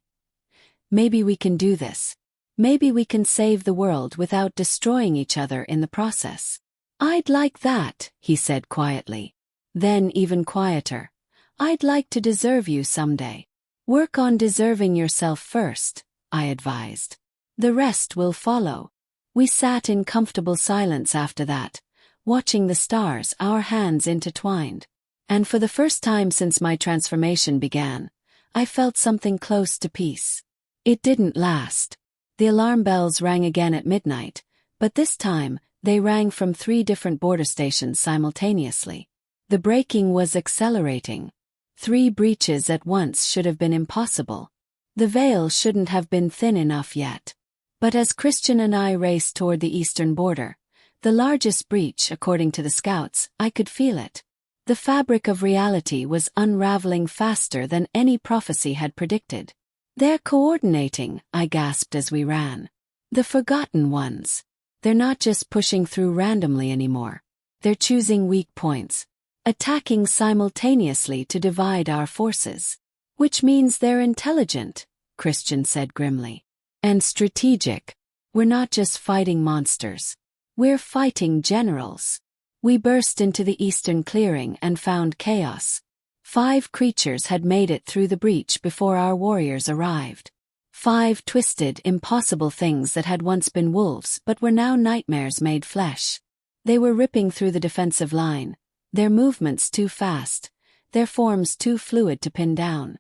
we can do this. Maybe we can save the world without destroying each other in the process." "I'd like that," he said quietly. Then even quieter. I'd like to deserve you someday. Work on deserving yourself first, I advised. The rest will follow. We sat in comfortable silence after that, watching the stars, our hands intertwined. And for the first time since my transformation began, I felt something close to peace. It didn't last. The alarm bells rang again at midnight, but this time, they rang from 3 different border stations simultaneously. The breaking was accelerating. 3 breaches at once should have been impossible. The veil shouldn't have been thin enough yet. But as Kristjan and I raced toward the eastern border, the largest breach, according to the scouts, I could feel it. The fabric of reality was unraveling faster than any prophecy had predicted. They're coordinating, I gasped as we ran. The forgotten ones. They're not just pushing through randomly anymore. They're choosing weak points, attacking simultaneously to divide our forces. Which means they're intelligent, Kristjan said grimly. And strategic. We're not just fighting monsters. We're fighting generals. We burst into the eastern clearing and found chaos. 5 creatures had made it through the breach before our warriors arrived. 5 twisted, impossible things that had once been wolves but were now nightmares made flesh. They were ripping through the defensive line, their movements too fast, their forms too fluid to pin down.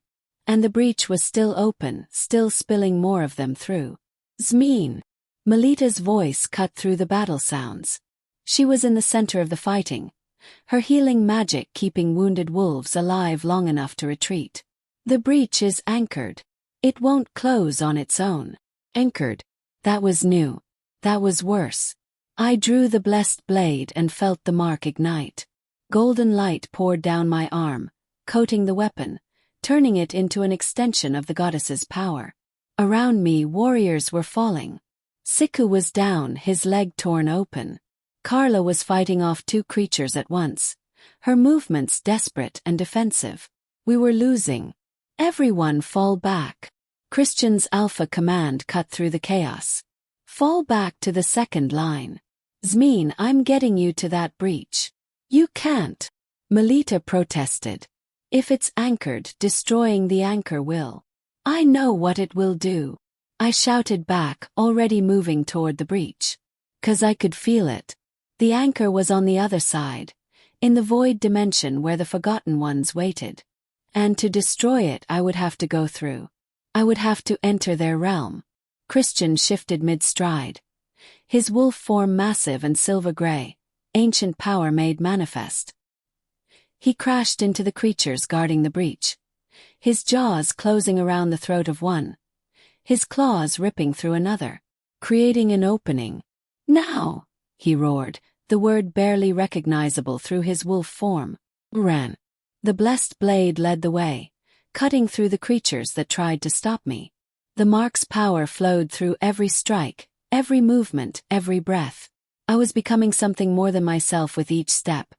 And the breach was still open, still spilling more of them through. Żmien. Melita's voice cut through the battle sounds. She was in the center of the fighting, her healing magic keeping wounded wolves alive long enough to retreat. The breach is anchored. It won't close on its own. Anchored. That was new. That was worse. I drew the blessed blade and felt the mark ignite. Golden light poured down my arm, coating the weapon, turning it into an extension of the goddess's power. Around me, warriors were falling. Siku was down, his leg torn open. Carla was fighting off 2 creatures at once, her movements desperate and defensive. We were losing. Everyone fall back. Kristjan's alpha command cut through the chaos. Fall back to the second line. Żmien, I'm getting you to that breach. You can't. Melita protested. If it's anchored, destroying the anchor will. I know what it will do. I shouted back, already moving toward the breach. 'Cause I could feel it. The anchor was on the other side, in the void dimension where the forgotten ones waited. And to destroy it I would have to go through. I would have to enter their realm. Kristjan shifted mid-stride. His wolf form massive and silver-gray, ancient power made manifest. He crashed into the creatures guarding the breach, his jaws closing around the throat of one, his claws ripping through another, creating an opening. Now, he roared, the word barely recognizable through his wolf form. Ran. The blessed blade led the way, cutting through the creatures that tried to stop me. The mark's power flowed through every strike, every movement, every breath. I was becoming something more than myself with each step.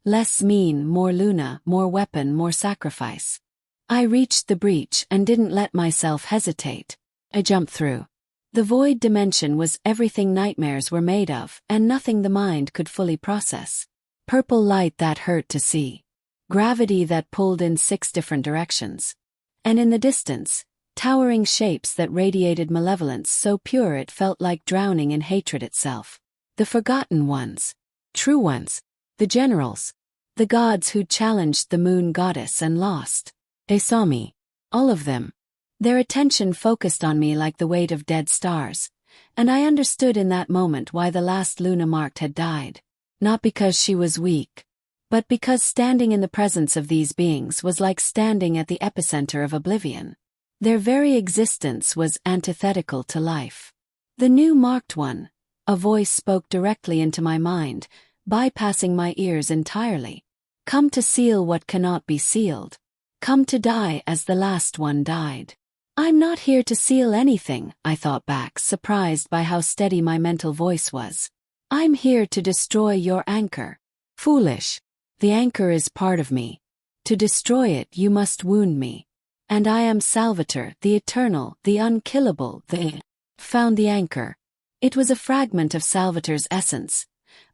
Less Żmien, more Luna, more weapon, more sacrifice. I reached the breach and didn't let myself hesitate. I jumped through. The void dimension was everything nightmares were made of, and nothing the mind could fully process. Purple light that hurt to see. Gravity that pulled in 6 different directions. And in the distance, towering shapes that radiated malevolence so pure it felt like drowning in hatred itself. The forgotten ones. True ones. The generals. The gods who'd challenged the moon goddess and lost. They saw me. All of them. Their attention focused on me like the weight of dead stars, and I understood in that moment why the last Luna marked had died. Not because she was weak, but because standing in the presence of these beings was like standing at the epicenter of oblivion. Their very existence was antithetical to life. The new marked one. A voice spoke directly into my mind, bypassing my ears entirely. Come to seal what cannot be sealed. Come to die as the last one died. I'm not here to seal anything, I thought back, surprised by how steady my mental voice was. I'm here to destroy your anchor. Foolish. The anchor is part of me. To destroy it you must wound me. And I am Salvator, the eternal, the unkillable, the... Found the anchor. It was a fragment of Salvator's essence,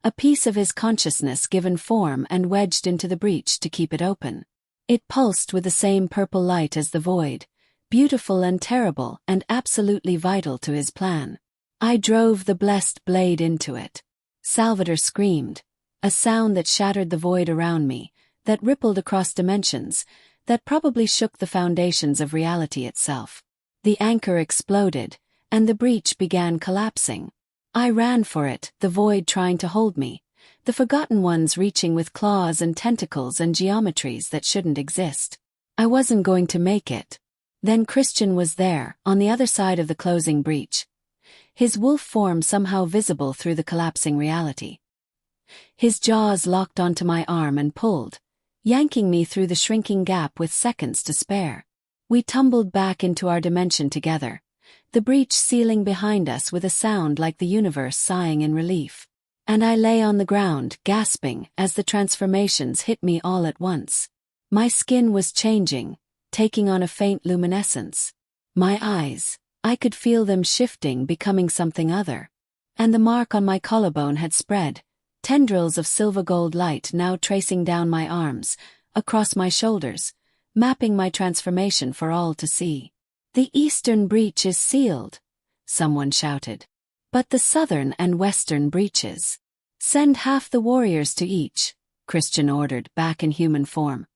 a piece of his consciousness given form and wedged into the breach to keep it open. It pulsed with the same purple light as the void, beautiful and terrible and absolutely vital to his plan. I drove the blessed blade into it. Salvador screamed, a sound that shattered the void around me, that rippled across dimensions, that probably shook the foundations of reality itself. The anchor exploded, and the breach began collapsing. I ran for it, the void trying to hold me, the forgotten ones reaching with claws and tentacles and geometries that shouldn't exist. I wasn't going to make it. Then Kristjan was there, on the other side of the closing breach. His wolf form somehow visible through the collapsing reality. His jaws locked onto my arm and pulled, yanking me through the shrinking gap with seconds to spare. We tumbled back into our dimension together, the breach sealing behind us with a sound like the universe sighing in relief. And I lay on the ground, gasping, as the transformations hit me all at once. My skin was changing, taking on a faint luminescence. My eyes, I could feel them shifting, becoming something other. And the mark on my collarbone had spread, tendrils of silver-gold light now tracing down my arms, across my shoulders, mapping my transformation for all to see. "The eastern breach is sealed," someone shouted. "But the southern and western breaches. Send half the warriors to each," Kristjan ordered, back in human form,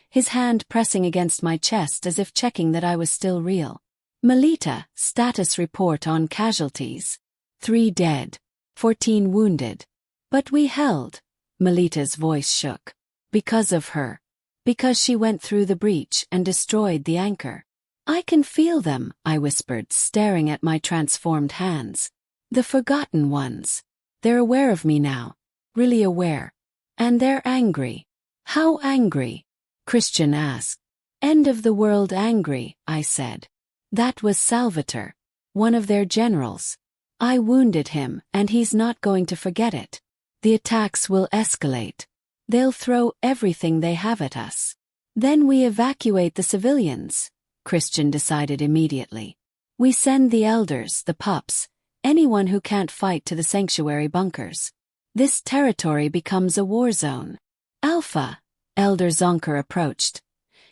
his hand pressing against my chest as if checking that I was still real. "Melita, status report on casualties. 3 dead, 14 wounded. But we held." Melita's voice shook. "Because of her. Because she went through the breach and destroyed the anchor." "I can feel them," I whispered, staring at my transformed hands. "The forgotten ones. They're aware of me now. Really aware. And they're angry." "How angry?" Kristjan asked. "End of the world angry," I said. "That was Salvatore, one of their generals. I wounded him, and he's not going to forget it. The attacks will escalate. They'll throw everything they have at us. Then we evacuate the civilians," Kristjan decided immediately. "We send the elders, the pups, anyone who can't fight to the sanctuary bunkers. This territory becomes a war zone." "Alpha," Elder Zonker approached,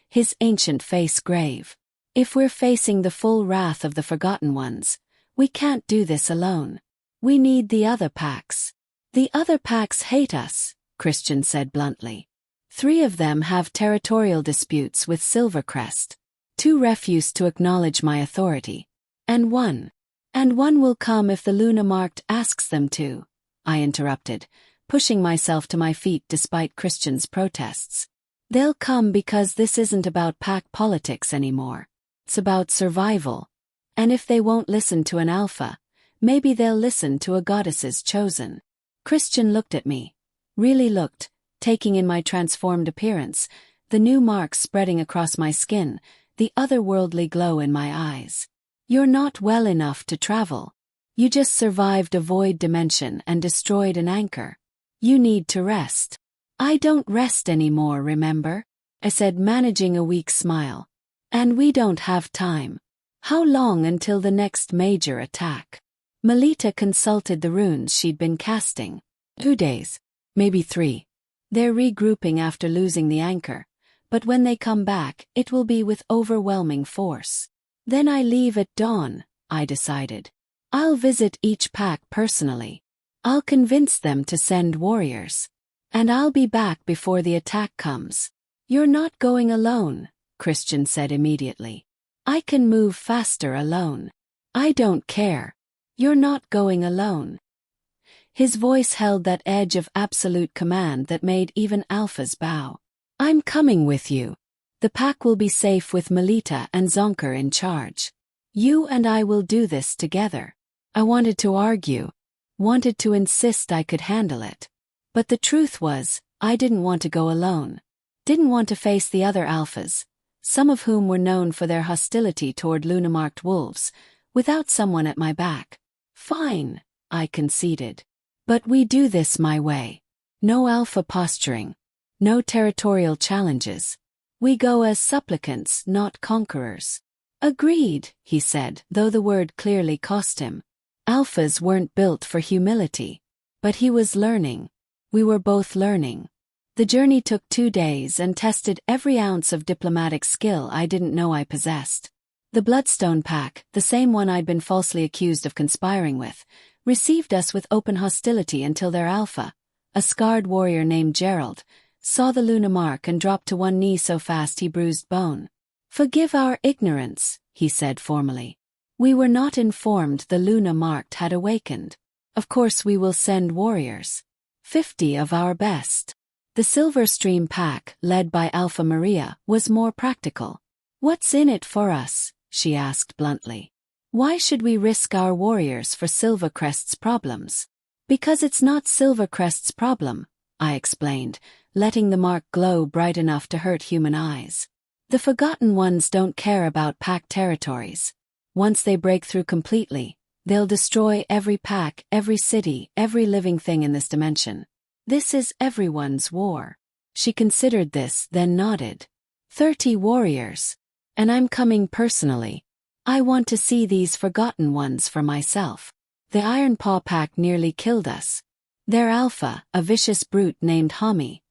his ancient face grave. "If we're facing the full wrath of the Forgotten Ones, we can't do this alone. We need the other packs." "The other packs hate us," Kristjan said bluntly. 3 of them have territorial disputes with Silvercrest. 2 refuse to acknowledge my authority. And one will come if the Luna Marked asks them to," I interrupted, pushing myself to my feet despite Kristjan's protests. "They'll come because this isn't about pack politics anymore. It's about survival. And if they won't listen to an alpha, maybe they'll listen to a goddess's chosen." Kristjan looked at me. Really looked, taking in my transformed appearance, the new marks spreading across my skin, the otherworldly glow in my eyes. "You're not well enough to travel. You just survived a void dimension and destroyed an anchor. You need to rest." "I don't rest anymore, remember?" I said, managing a weak smile. "And we don't have time. How long until the next major attack?" Melita consulted the runes she'd been casting. 2 days. Maybe 3. They're regrouping after losing the anchor, but when they come back, it will be with overwhelming force. Then I leave at dawn, I decided. I'll visit each pack personally. I'll convince them to send warriors. And I'll be back before the attack comes. "You're not going alone," Kristjan said immediately. "I can move faster alone." "I don't care. You're not going alone." His voice held that edge of absolute command that made even alphas bow. "I'm coming with you. The pack will be safe with Melita and Zonker in charge. You and I will do this together." I wanted to argue, wanted to insist I could handle it. But the truth was, I didn't want to go alone. Didn't want to face the other alphas, some of whom were known for their hostility toward Luna-marked wolves, without someone at my back. "Fine," I conceded. "But we do this my way. No alpha posturing. No territorial challenges. We go as supplicants, not conquerors." "Agreed," he said, though the word clearly cost him. Alphas weren't built for humility. But he was learning. We were both learning. The journey took 2 days and tested every ounce of diplomatic skill I didn't know I possessed. The Bloodstone Pack, the same one I'd been falsely accused of conspiring with, received us with open hostility until their alpha, a scarred warrior named Gerald, saw the Luna mark and dropped to one knee so fast he bruised bone. "Forgive our ignorance," he said formally. "We were not informed the Luna marked had awakened. Of course we will send warriors. 50 of our best." The Silverstream Pack, led by Alpha Maria, was more practical. "What's in it for us?" she asked bluntly. "Why should we risk our warriors for Silvercrest's problems?" "Because it's not Silvercrest's problem," I explained, letting the mark glow bright enough to hurt human eyes. "The Forgotten Ones don't care about pack territories. Once they break through completely, they'll destroy every pack, every city, every living thing in this dimension. This is everyone's war." She considered this, then nodded. 30 warriors. And I'm coming personally. I want to see these Forgotten Ones for myself. The Iron Paw Pack nearly killed us. Their alpha, a vicious brute named Hami,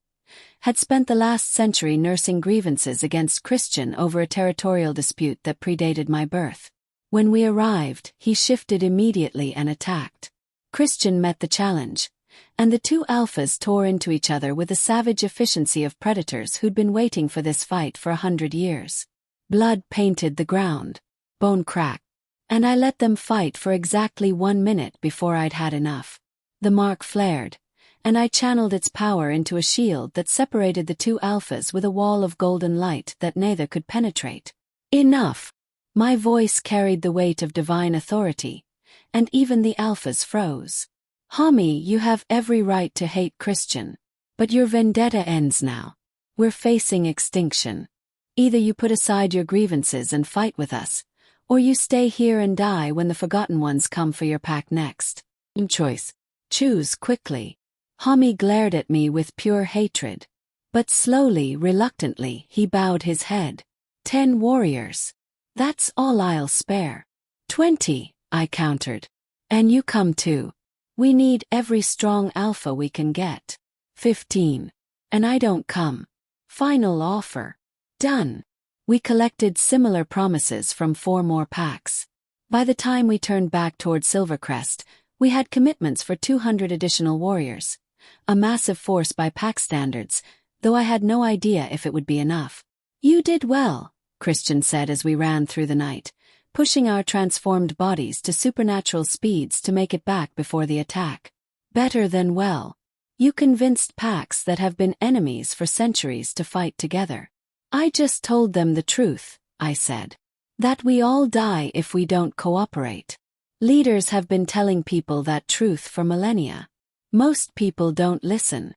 had spent the last century nursing grievances against Kristjan over a territorial dispute that predated my birth. When we arrived, he shifted immediately and attacked. Kristjan met the challenge, and the two alphas tore into each other with the savage efficiency of predators who'd been waiting for this fight for 100 years. Blood painted the ground. Bone cracked. And I let them fight for exactly 1 minute before I'd had enough. The mark flared, and I channeled its power into a shield that separated the two alphas with a wall of golden light that neither could penetrate. "Enough!" My voice carried the weight of divine authority, and even the alphas froze. "Hami, you have every right to hate Kristjan, but your vendetta ends now. We're facing extinction. Either you put aside your grievances and fight with us, or you stay here and die when the Forgotten Ones come for your pack next. Choice. Choose quickly." Hami glared at me with pure hatred. But slowly, reluctantly, he bowed his head. 10 warriors. That's all I'll spare. 20, I countered. And you come too. We need every strong alpha we can get. 15. And I don't come. Final offer. Done. We collected similar promises from 4 more packs. By the time we turned back toward Silvercrest, we had commitments for 200 additional warriors. A massive force by pack standards, though I had no idea if it would be enough. "You did well," Kristjan said as we ran through the night, pushing our transformed bodies to supernatural speeds to make it back before the attack. "Better than well. You convinced packs that have been enemies for centuries to fight together." "I just told them the truth," I said. "That we all die if we don't cooperate. Leaders have been telling people that truth for millennia. Most people don't listen."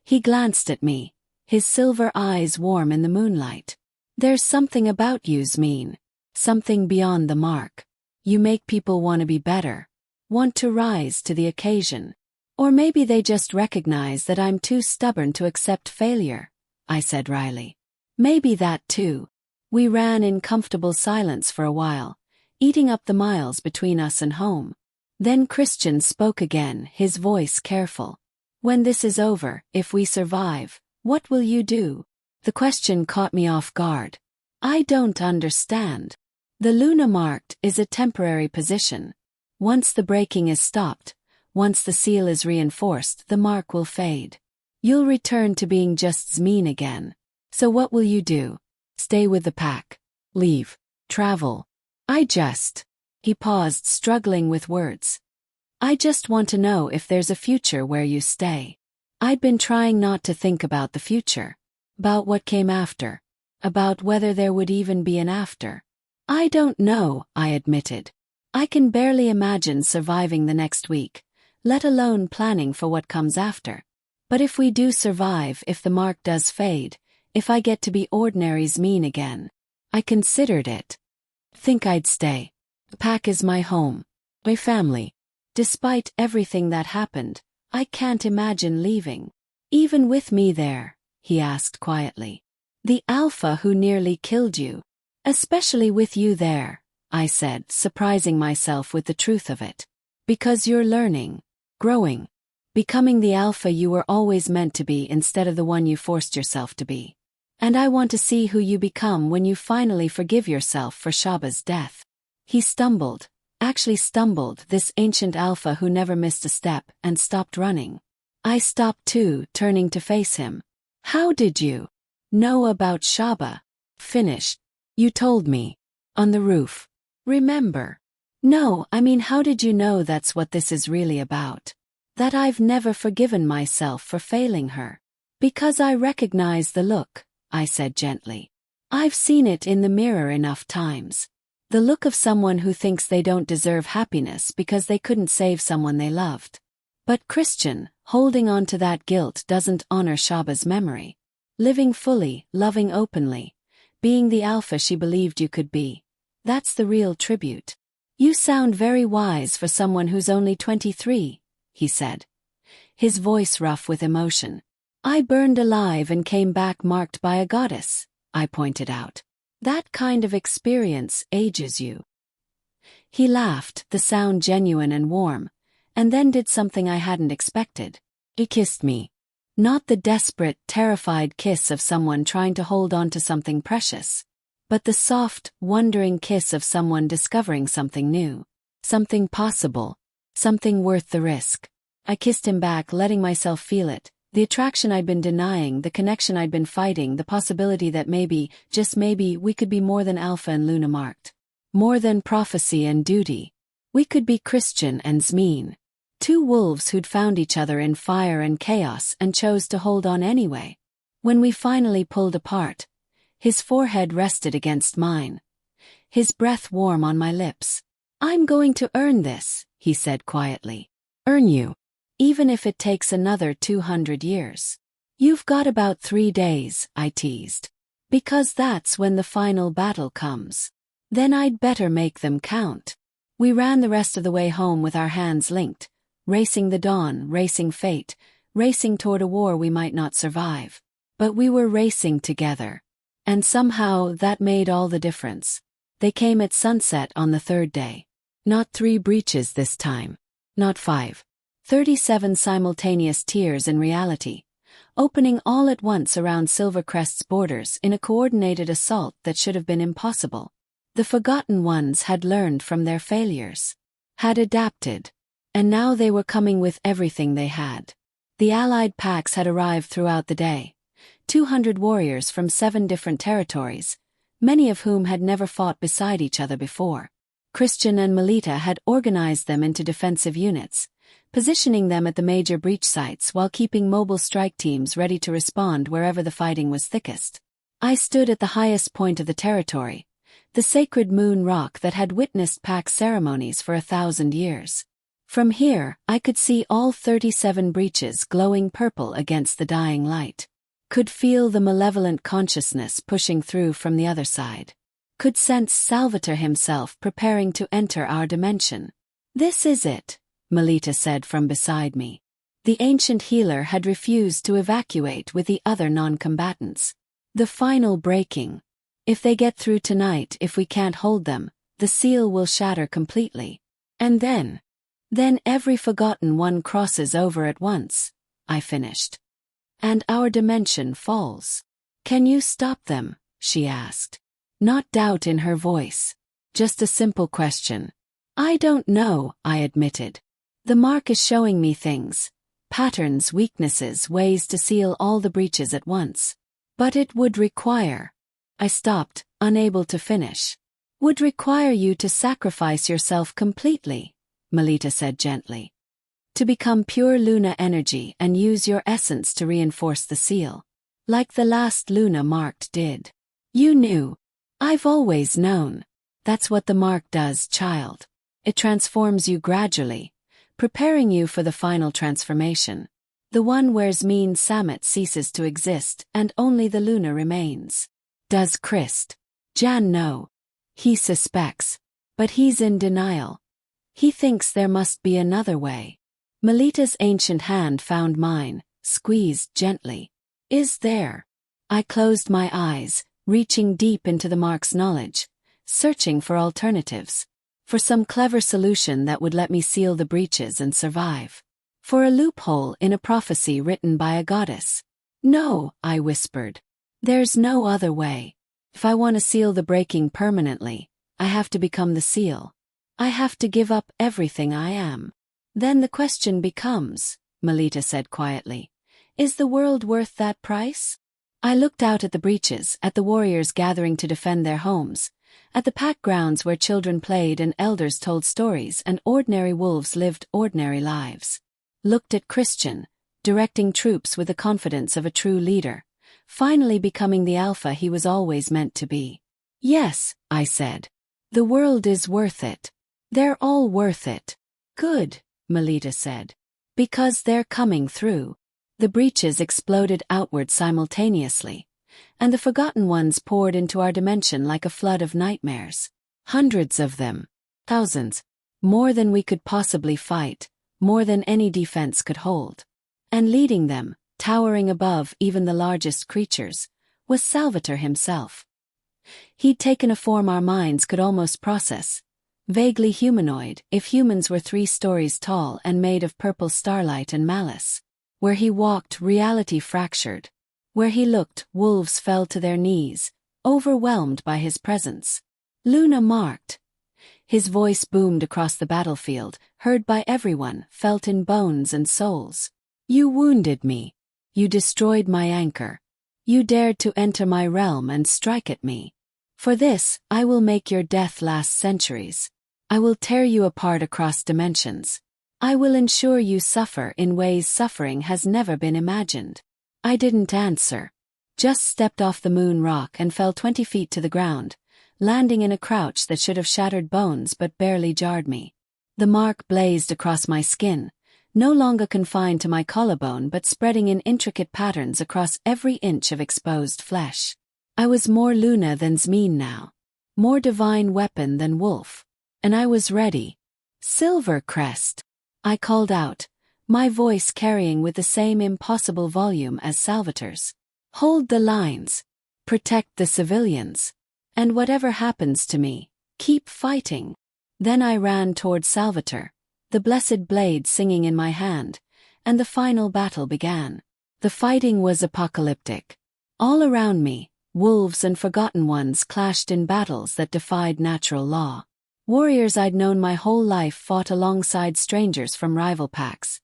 He glanced at me, his silver eyes warm in the moonlight. "There's something about you, Żmien. Something beyond the mark. You make people want to be better, want to rise to the occasion. Or maybe they just recognize that I'm too stubborn to accept failure," I said wryly. "Maybe that too." We ran in comfortable silence for a while, eating up the miles between us and home. Then Kristjan spoke again, his voice careful. "When this is over, if we survive, what will you do?" The question caught me off guard. "I don't understand." "The Luna marked is a temporary position. Once the breaking is stopped, once the seal is reinforced, the mark will fade. You'll return to being just Żmien again. So what will you do? Stay with the pack? Leave? Travel?" He paused, struggling with words. "I just want to know if there's a future where you stay." I'd been trying not to think about the future. About what came after. About whether there would even be an after. "I don't know," I admitted. "I can barely imagine surviving the next week, let alone planning for what comes after. But if we do survive, if the mark does fade, if I get to be ordinary Żmien again." I considered it. "Think I'd stay. The pack is my home. My family. Despite everything that happened, I can't imagine leaving." "Even with me there?" he asked quietly. "The alpha who nearly killed you. Especially with you there," I said, surprising myself with the truth of it. "Because you're learning, growing, Becoming the alpha you were always meant to be instead of the one you forced yourself to be. And I want to see who you become when you finally forgive yourself for Shaba's death. He stumbled, this ancient alpha who never missed a step, and stopped running. I stopped too, turning to face him. How did you know about Shaba? Finished. You told me. On the roof. Remember? No, I mean, how did you know that's what this is really about? That I've never forgiven myself for failing her. Because I recognize the look, I said gently. I've seen it in the mirror enough times. The look of someone who thinks they don't deserve happiness because they couldn't save someone they loved. But Kristjan, holding on to that guilt doesn't honor Shaba's memory. Living fully, loving openly, being the alpha she believed you could be. That's the real tribute. You sound very wise for someone who's only 23, he said. His voice rough with emotion. I burned alive and came back marked by a goddess, I pointed out. That kind of experience ages you. He laughed, the sound genuine and warm, and then did something I hadn't expected. He kissed me. Not the desperate, terrified kiss of someone trying to hold on to something precious, but the soft, wondering kiss of someone discovering something new, something possible, something worth the risk. I kissed him back, letting myself feel it, the attraction I'd been denying, the connection I'd been fighting, the possibility that maybe, just maybe, we could be more than Alpha and Luna marked. More than prophecy and duty. We could be Kristjan and Żmien. Two wolves who'd found each other in fire and chaos and chose to hold on anyway. When we finally pulled apart, his forehead rested against mine. His breath warm on my lips. I'm going to earn this, he said quietly. Earn you. Even if it takes another 200 years. You've got about 3 days, I teased. Because that's when the final battle comes. Then I'd better make them count. We ran the rest of the way home with our hands linked. Racing the dawn, racing fate, racing toward a war we might not survive. But we were racing together. And somehow that made all the difference. They came at sunset on the 3rd day. Not 3 breaches this time. Not 5. 37 simultaneous tears in reality. Opening all at once around Silvercrest's borders in a coordinated assault that should have been impossible. The Forgotten Ones had learned from their failures. Had adapted. And now they were coming with everything they had. The allied packs had arrived throughout the day. 200 warriors from 7 different territories, many of whom had never fought beside each other before. Kristjan and Melita had organized them into defensive units, positioning them at the major breach sites while keeping mobile strike teams ready to respond wherever the fighting was thickest. I stood at the highest point of the territory, the sacred moon rock that had witnessed pack ceremonies for 1,000 years. From here, I could see all 37 breaches glowing purple against the dying light. Could feel the malevolent consciousness pushing through from the other side. Could sense Salvator himself preparing to enter our dimension. This is it, Melita said from beside me. The ancient healer had refused to evacuate with the other non-combatants. The final breaking. If they get through tonight, if we can't hold them, the seal will shatter completely. And then every Forgotten One crosses over at once, I finished. And our dimension falls. Can you stop them? She asked. Not doubt in her voice. Just a simple question. I don't know, I admitted. The mark is showing me things. Patterns, weaknesses, ways to seal all the breaches at once. But it would require. I stopped, unable to finish. Would require you to sacrifice yourself completely, Melita said gently. To become pure Luna energy and use your essence to reinforce the seal. Like the last Luna marked did. You knew. I've always known. That's what the mark does, child. It transforms you gradually, preparing you for the final transformation. The one where Żmien Samet ceases to exist and only the Luna remains. Does Kristjan know? He suspects. But he's in denial. He thinks there must be another way. Melita's ancient hand found mine, squeezed gently. Is there? I closed my eyes, reaching deep into the mark's knowledge, searching for alternatives. For some clever solution that would let me seal the breaches and survive. For a loophole in a prophecy written by a goddess. No, I whispered. There's no other way. If I want to seal the breaking permanently, I have to become the seal. I have to give up everything I am. Then the question becomes, Melita said quietly, is the world worth that price? I looked out at the breaches, at the warriors gathering to defend their homes, at the packed grounds where children played and elders told stories and ordinary wolves lived ordinary lives. Looked at Kristjan, directing troops with the confidence of a true leader, finally becoming the alpha he was always meant to be. Yes, I said. The world is worth it. They're all worth it. Good, Melita said. Because they're coming through. The breaches exploded outward simultaneously, and the forgotten ones poured into our dimension like a flood of nightmares. Hundreds of them. Thousands. More than we could possibly fight, more than any defense could hold. And leading them, towering above even the largest creatures, was Salvator himself. He'd taken a form our minds could almost process. Vaguely humanoid, if humans were 3 stories tall and made of purple starlight and malice. Where he walked, reality fractured. Where he looked, wolves fell to their knees, overwhelmed by his presence. Luna marked. His voice boomed across the battlefield, heard by everyone, felt in bones and souls. You wounded me. You destroyed my anchor. You dared to enter my realm and strike at me. For this, I will make your death last centuries. I will tear you apart across dimensions. I will ensure you suffer in ways suffering has never been imagined. I didn't answer. Just stepped off the moon rock and fell 20 feet to the ground, landing in a crouch that should have shattered bones but barely jarred me. The mark blazed across my skin, no longer confined to my collarbone but spreading in intricate patterns across every inch of exposed flesh. I was more Luna than Żmien now. More divine weapon than wolf. And I was ready. Silvercrest. I called out, my voice carrying with the same impossible volume as Salvator's. Hold the lines. Protect the civilians. And whatever happens to me, keep fighting. Then I ran toward Salvator, the blessed blade singing in my hand, and the final battle began. The fighting was apocalyptic. All around me, wolves and forgotten ones clashed in battles that defied natural law. Warriors I'd known my whole life fought alongside strangers from rival packs,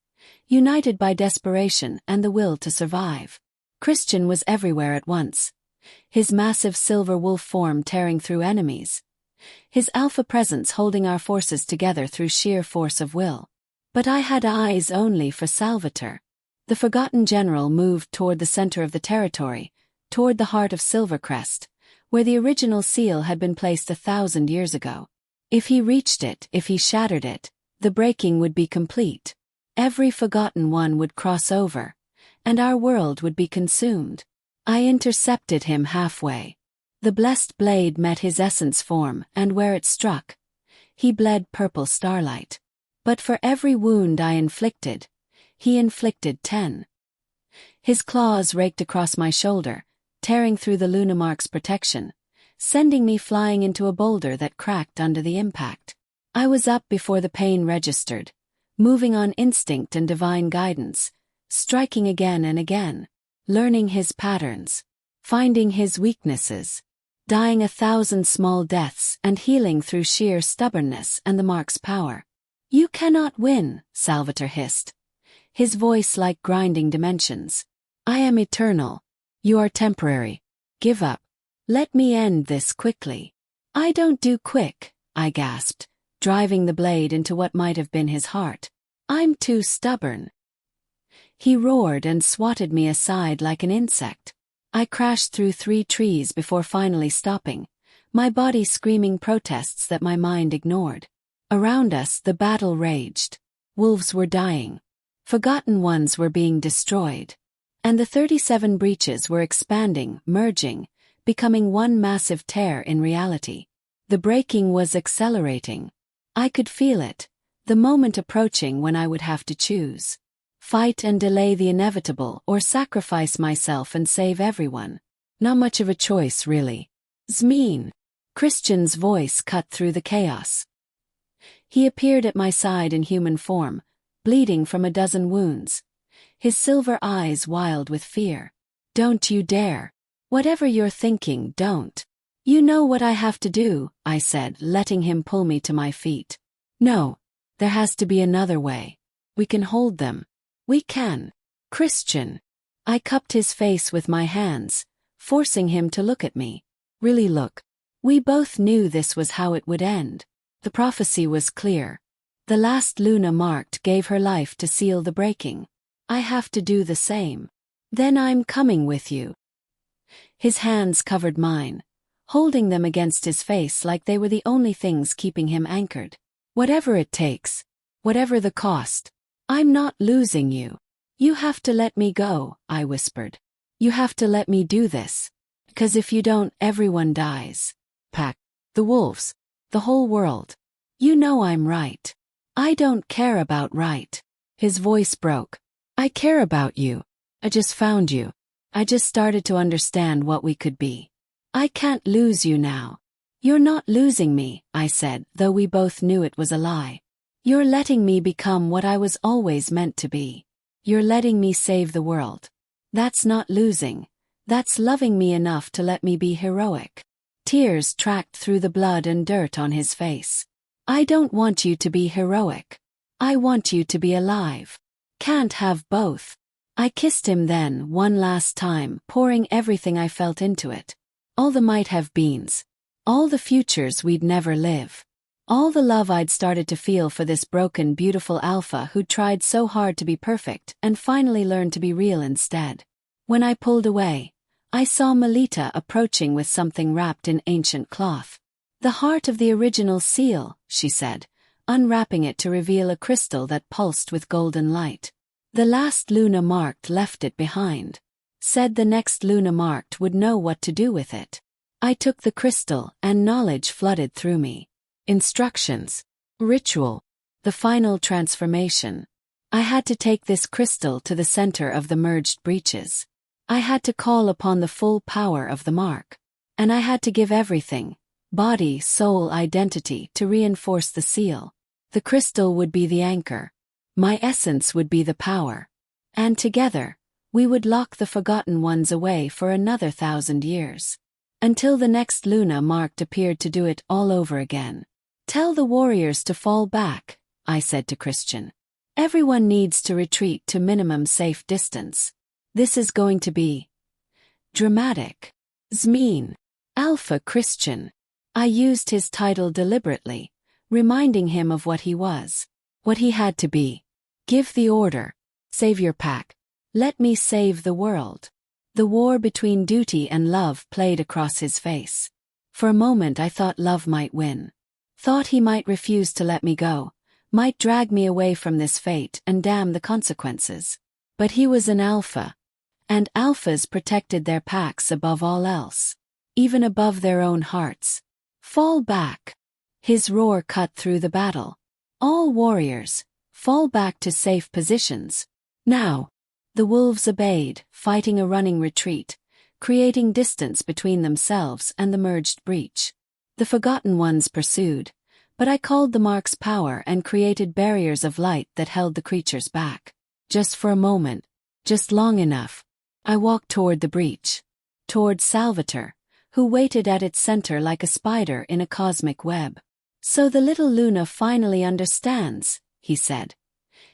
united by desperation and the will to survive. Kristjan was everywhere at once. His massive silver wolf form tearing through enemies. His alpha presence holding our forces together through sheer force of will. But I had eyes only for Salvator. The forgotten general moved toward the center of the territory, toward the heart of Silvercrest, where the original seal had been placed 1,000 years ago. If he reached it, if he shattered it, the breaking would be complete. Every forgotten one would cross over, and our world would be consumed. I intercepted him halfway. The blessed blade met his essence form, and where it struck, he bled purple starlight. But for every wound I inflicted, he inflicted 10. His claws raked across my shoulder, tearing through the Lunamark's protection, sending me flying into a boulder that cracked under the impact. I was up before the pain registered, moving on instinct and divine guidance, striking again and again, learning his patterns, finding his weaknesses, dying 1,000 small deaths and healing through sheer stubbornness and the mark's power. You cannot win, Salvator hissed, his voice like grinding dimensions. I am eternal. You are temporary. Give up. Let me end this quickly. I don't do quick, I gasped, driving the blade into what might have been his heart. I'm too stubborn. He roared and swatted me aside like an insect. I crashed through 3 trees before finally stopping, my body screaming protests that my mind ignored. Around us the battle raged. Wolves were dying. Forgotten ones were being destroyed. And the 37 breaches were expanding, merging, becoming one massive tear in reality. The breaking was accelerating. I could feel it, the moment approaching when I would have to choose. Fight and delay the inevitable or sacrifice myself and save everyone. Not much of a choice, really. Żmien. Kristjan's voice cut through the chaos. He appeared at my side in human form, bleeding from a dozen wounds. His silver eyes wild with fear. "Don't you dare. Whatever you're thinking, don't." "You know what I have to do," I said, letting him pull me to my feet. "No. There has to be another way. We can hold them. We can. Kristjan." I cupped his face with my hands, forcing him to look at me. Really look. We both knew this was how it would end. The prophecy was clear. The last Luna marked gave her life to seal the breaking. I have to do the same. "Then I'm coming with you." His hands covered mine, holding them against his face like they were the only things keeping him anchored. "Whatever it takes. Whatever the cost. I'm not losing you. You have to let me go," I whispered. "You have to let me do this. Because if you don't, everyone dies. Pack. The wolves. The whole world. You know I'm right." "I don't care about right." His voice broke. "I care about you. I just found you. I just started to understand what we could be. I can't lose you now." "You're not losing me," I said, though we both knew it was a lie. "You're letting me become what I was always meant to be. You're letting me save the world. That's not losing. That's loving me enough to let me be heroic." Tears tracked through the blood and dirt on his face. "I don't want you to be heroic. I want you to be alive. Can't have both." I kissed him then, one last time, pouring everything I felt into it. All the might-have-beens. All the futures we'd never live. All the love I'd started to feel for this broken, beautiful Alpha who'd tried so hard to be perfect and finally learned to be real instead. When I pulled away, I saw Melita approaching with something wrapped in ancient cloth. "The heart of the original seal," she said, unwrapping it to reveal a crystal that pulsed with golden light. "The last Luna marked left it behind. Said the next Luna marked would know what to do with it." I took the crystal, and knowledge flooded through me. Instructions. Ritual. The final transformation. I had to take this crystal to the center of the merged breaches. I had to call upon the full power of the mark. And I had to give everything, body, soul, identity, to reinforce the seal. The crystal would be the anchor. My essence would be the power. And together, we would lock the forgotten ones away for another 1,000 years. Until the next Luna marked appeared to do it all over again. "Tell the warriors to fall back," I said to Kristjan. "Everyone needs to retreat to minimum safe distance. This is going to be dramatic." Żmien. Alpha Kristjan. I used his title deliberately, reminding him of what he was. What he had to be. Give the order. Save your pack. Let me save the world. The war between duty and love played across his face. For a moment I thought love might win. Thought he might refuse to let me go, might drag me away from this fate and damn the consequences. But he was an alpha. And alphas protected their packs above all else. Even above their own hearts. "Fall back." His roar cut through the battle. "All warriors, fall back to safe positions. Now." The wolves obeyed, fighting a running retreat, creating distance between themselves and the merged breach. The forgotten ones pursued, but I called the mark's power and created barriers of light that held the creatures back. Just for a moment, just long enough, I walked toward the breach. Toward Salvatore, who waited at its center like a spider in a cosmic web. "So the little Luna finally understands," he said,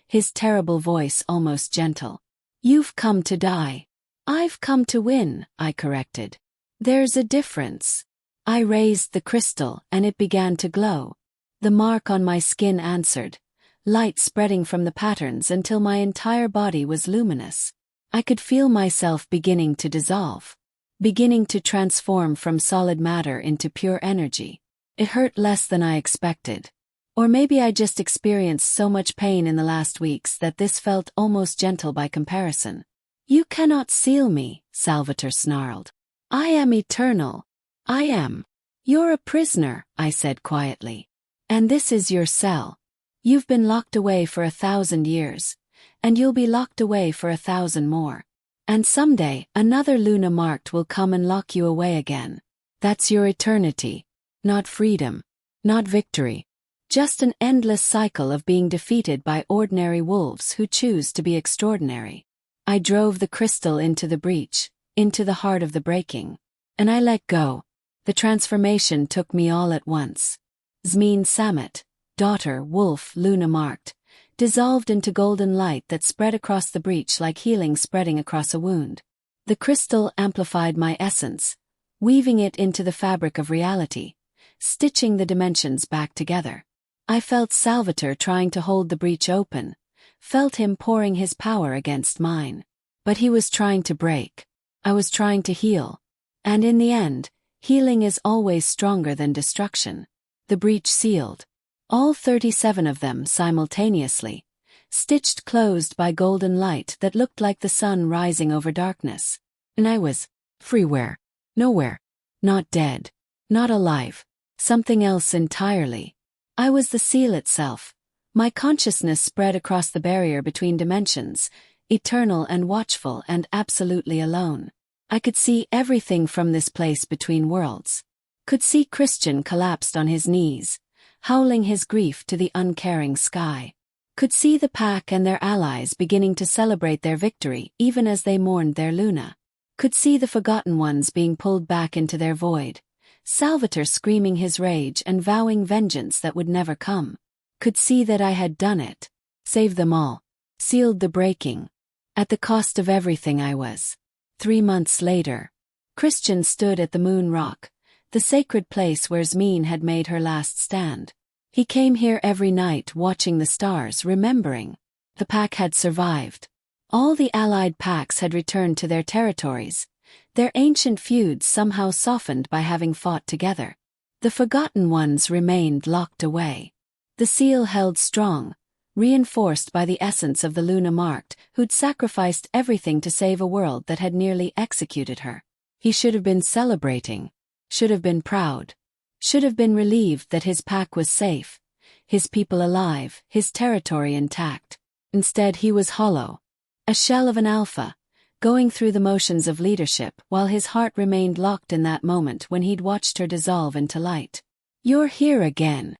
his terrible voice almost gentle. "You've come to die. I've come to win," I corrected. "There's a difference." I raised the crystal and it began to glow. The mark on my skin answered, light spreading from the patterns until my entire body was luminous. I could feel myself beginning to dissolve, beginning to transform from solid matter into pure energy. It hurt less than I expected. Or maybe I just experienced so much pain in the last weeks that this felt almost gentle by comparison. "You cannot seal me," Salvatore snarled. "I am eternal. I am. You're a prisoner," I said quietly. "And this is your cell. You've been locked away for 1,000 years, and you'll be locked away for 1,000 more. And someday, another Luna marked will come and lock you away again. That's your eternity. Not freedom. Not victory. Just an endless cycle of being defeated by ordinary wolves who choose to be extraordinary. I drove the crystal into the breach, into the heart of the breaking. And I let go. The transformation took me all at once. Żmien Samet, daughter, wolf, Luna marked, dissolved into golden light that spread across the breach like healing spreading across a wound. The crystal amplified my essence, weaving it into the fabric of reality, stitching the dimensions back together. I felt Salvatore trying to hold the breach open, felt him pouring his power against mine. But he was trying to break. I was trying to heal. And in the end, healing is always stronger than destruction. The breach sealed. All 37 of them simultaneously, stitched closed by golden light that looked like the sun rising over darkness. And I was freewhere, nowhere, not dead, not alive, something else entirely. I was the seal itself. My consciousness spread across the barrier between dimensions, eternal and watchful and absolutely alone. I could see everything from this place between worlds. Could see Kristjan collapsed on his knees, howling his grief to the uncaring sky. Could see the pack and their allies beginning to celebrate their victory even as they mourned their Luna. Could see the forgotten ones being pulled back into their void, Salvatore screaming his rage and vowing vengeance that would never come. Could see that I had done it. Saved them all. Sealed the breaking. At the cost of everything I was. 3 months later, Kristjan stood at the moon rock, the sacred place where Żmien had made her last stand. He came here every night watching the stars, remembering. The pack had survived. All the allied packs had returned to their territories, their ancient feuds somehow softened by having fought together. The forgotten ones remained locked away. The seal held strong, reinforced by the essence of the Luna marked, who'd sacrificed everything to save a world that had nearly executed her. He should have been celebrating, should have been proud, should have been relieved that his pack was safe, his people alive, his territory intact. Instead he was hollow, a shell of an alpha, going through the motions of leadership while his heart remained locked in that moment when he'd watched her dissolve into light. "You're here again."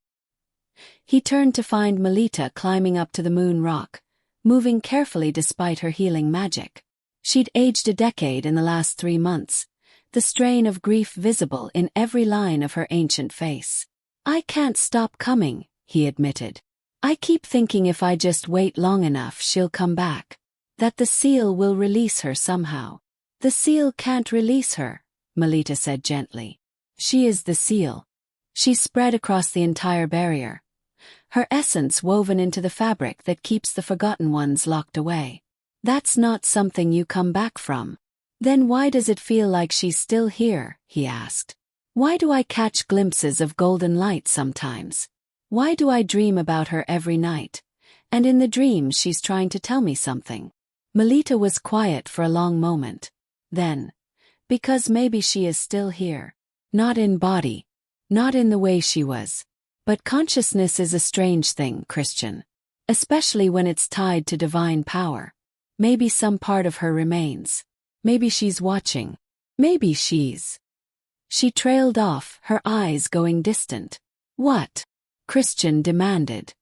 He turned to find Melita climbing up to the moon rock, moving carefully despite her healing magic. She'd aged a decade in the last 3 months, the strain of grief visible in every line of her ancient face. "I can't stop coming," he admitted. "I keep thinking if I just wait long enough she'll come back. That the seal will release her somehow." "The seal can't release her," Melita said gently. "She is the seal." She spread across the entire barrier, her essence woven into the fabric that keeps the forgotten ones locked away. "That's not something you come back from." "Then why does it feel like she's still here?" he asked. "Why do I catch glimpses of golden light sometimes? Why do I dream about her every night? And in the dream she's trying to tell me something." Melita was quiet for a long moment. Then, "Because maybe she is still here. Not in body. Not in the way she was. But consciousness is a strange thing, Kristjan. Especially when it's tied to divine power. Maybe some part of her remains. Maybe she's watching. Maybe she's..." She trailed off, her eyes going distant. "What?" Kristjan demanded.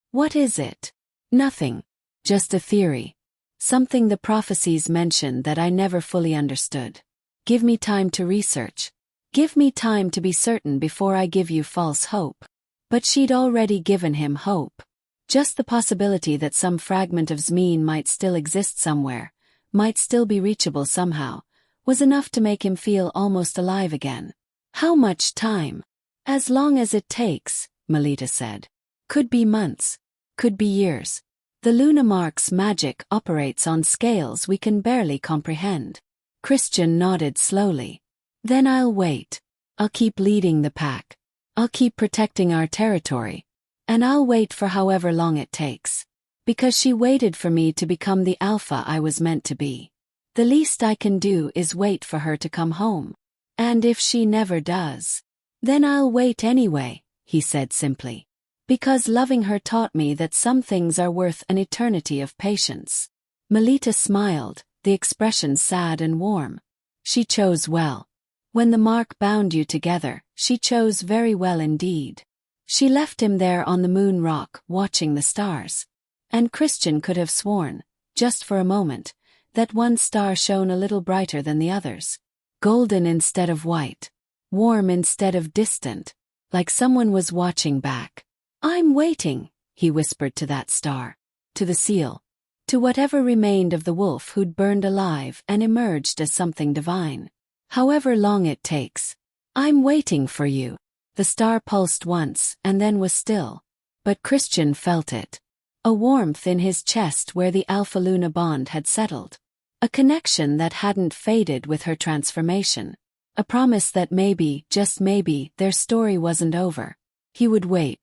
"What is it?" "Nothing. Just a theory. Something the prophecies mention that I never fully understood. Give me time to research. Give me time to be certain before I give you false hope." But she'd already given him hope. Just the possibility that some fragment of Żmien might still exist somewhere, might still be reachable somehow, was enough to make him feel almost alive again. "How much time?" "As long as it takes," Melita said. "Could be months. Could be years. The Luna mark's magic operates on scales we can barely comprehend." Kristjan nodded slowly. "Then I'll wait. I'll keep leading the pack. I'll keep protecting our territory. And I'll wait for however long it takes. Because she waited for me to become the alpha I was meant to be. The least I can do is wait for her to come home. And if she never does, then I'll wait anyway," he said simply. "Because loving her taught me that some things are worth an eternity of patience." Melita smiled, the expression sad and warm. "She chose well. When the mark bound you together, she chose very well indeed." She left him there on the moon rock, watching the stars. And Kristjan could have sworn, just for a moment, that one star shone a little brighter than the others. Golden instead of white. Warm instead of distant. Like someone was watching back. "I'm waiting," he whispered to that star. To the seal. To whatever remained of the wolf who'd burned alive and emerged as something divine. "However long it takes. I'm waiting for you." The star pulsed once and then was still. But Kristjan felt it. A warmth in his chest where the Alpha-Luna bond had settled. A connection that hadn't faded with her transformation. A promise that maybe, just maybe, their story wasn't over. He would wait.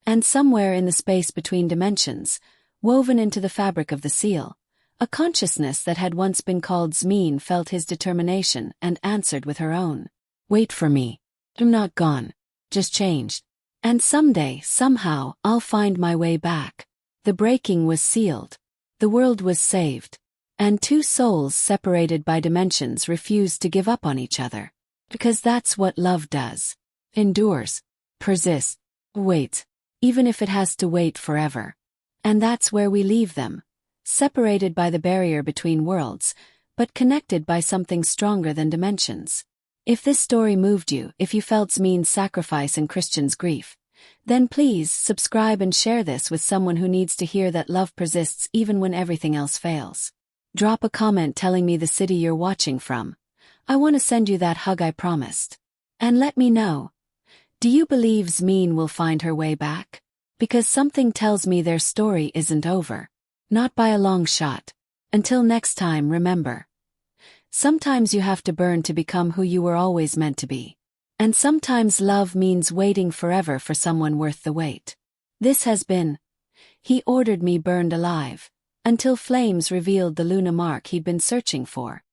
And somewhere in the space between dimensions, woven into the fabric of the seal, a consciousness that had once been called Żmien felt his determination and answered with her own. "Wait for me. I'm not gone. Just changed. And someday, somehow, I'll find my way back." The breaking was sealed. The world was saved. And two souls separated by dimensions refused to give up on each other. Because that's what love does. Endures. Persists. Waits. Even if it has to wait forever. And that's where we leave them. Separated by the barrier between worlds, but connected by something stronger than dimensions. If this story moved you, if you felt Żmien's sacrifice and Kristjan's grief, then please subscribe and share this with someone who needs to hear that love persists even when everything else fails. Drop a comment telling me the city you're watching from. I want to send you that hug I promised. And let me know. Do you believe Żmien will find her way back? Because something tells me their story isn't over. Not by a long shot. Until next time, remember. Sometimes you have to burn to become who you were always meant to be. And sometimes love means waiting forever for someone worth the wait. This has been He Ordered Me Burned Alive, until flames revealed the Luna mark he'd been searching for.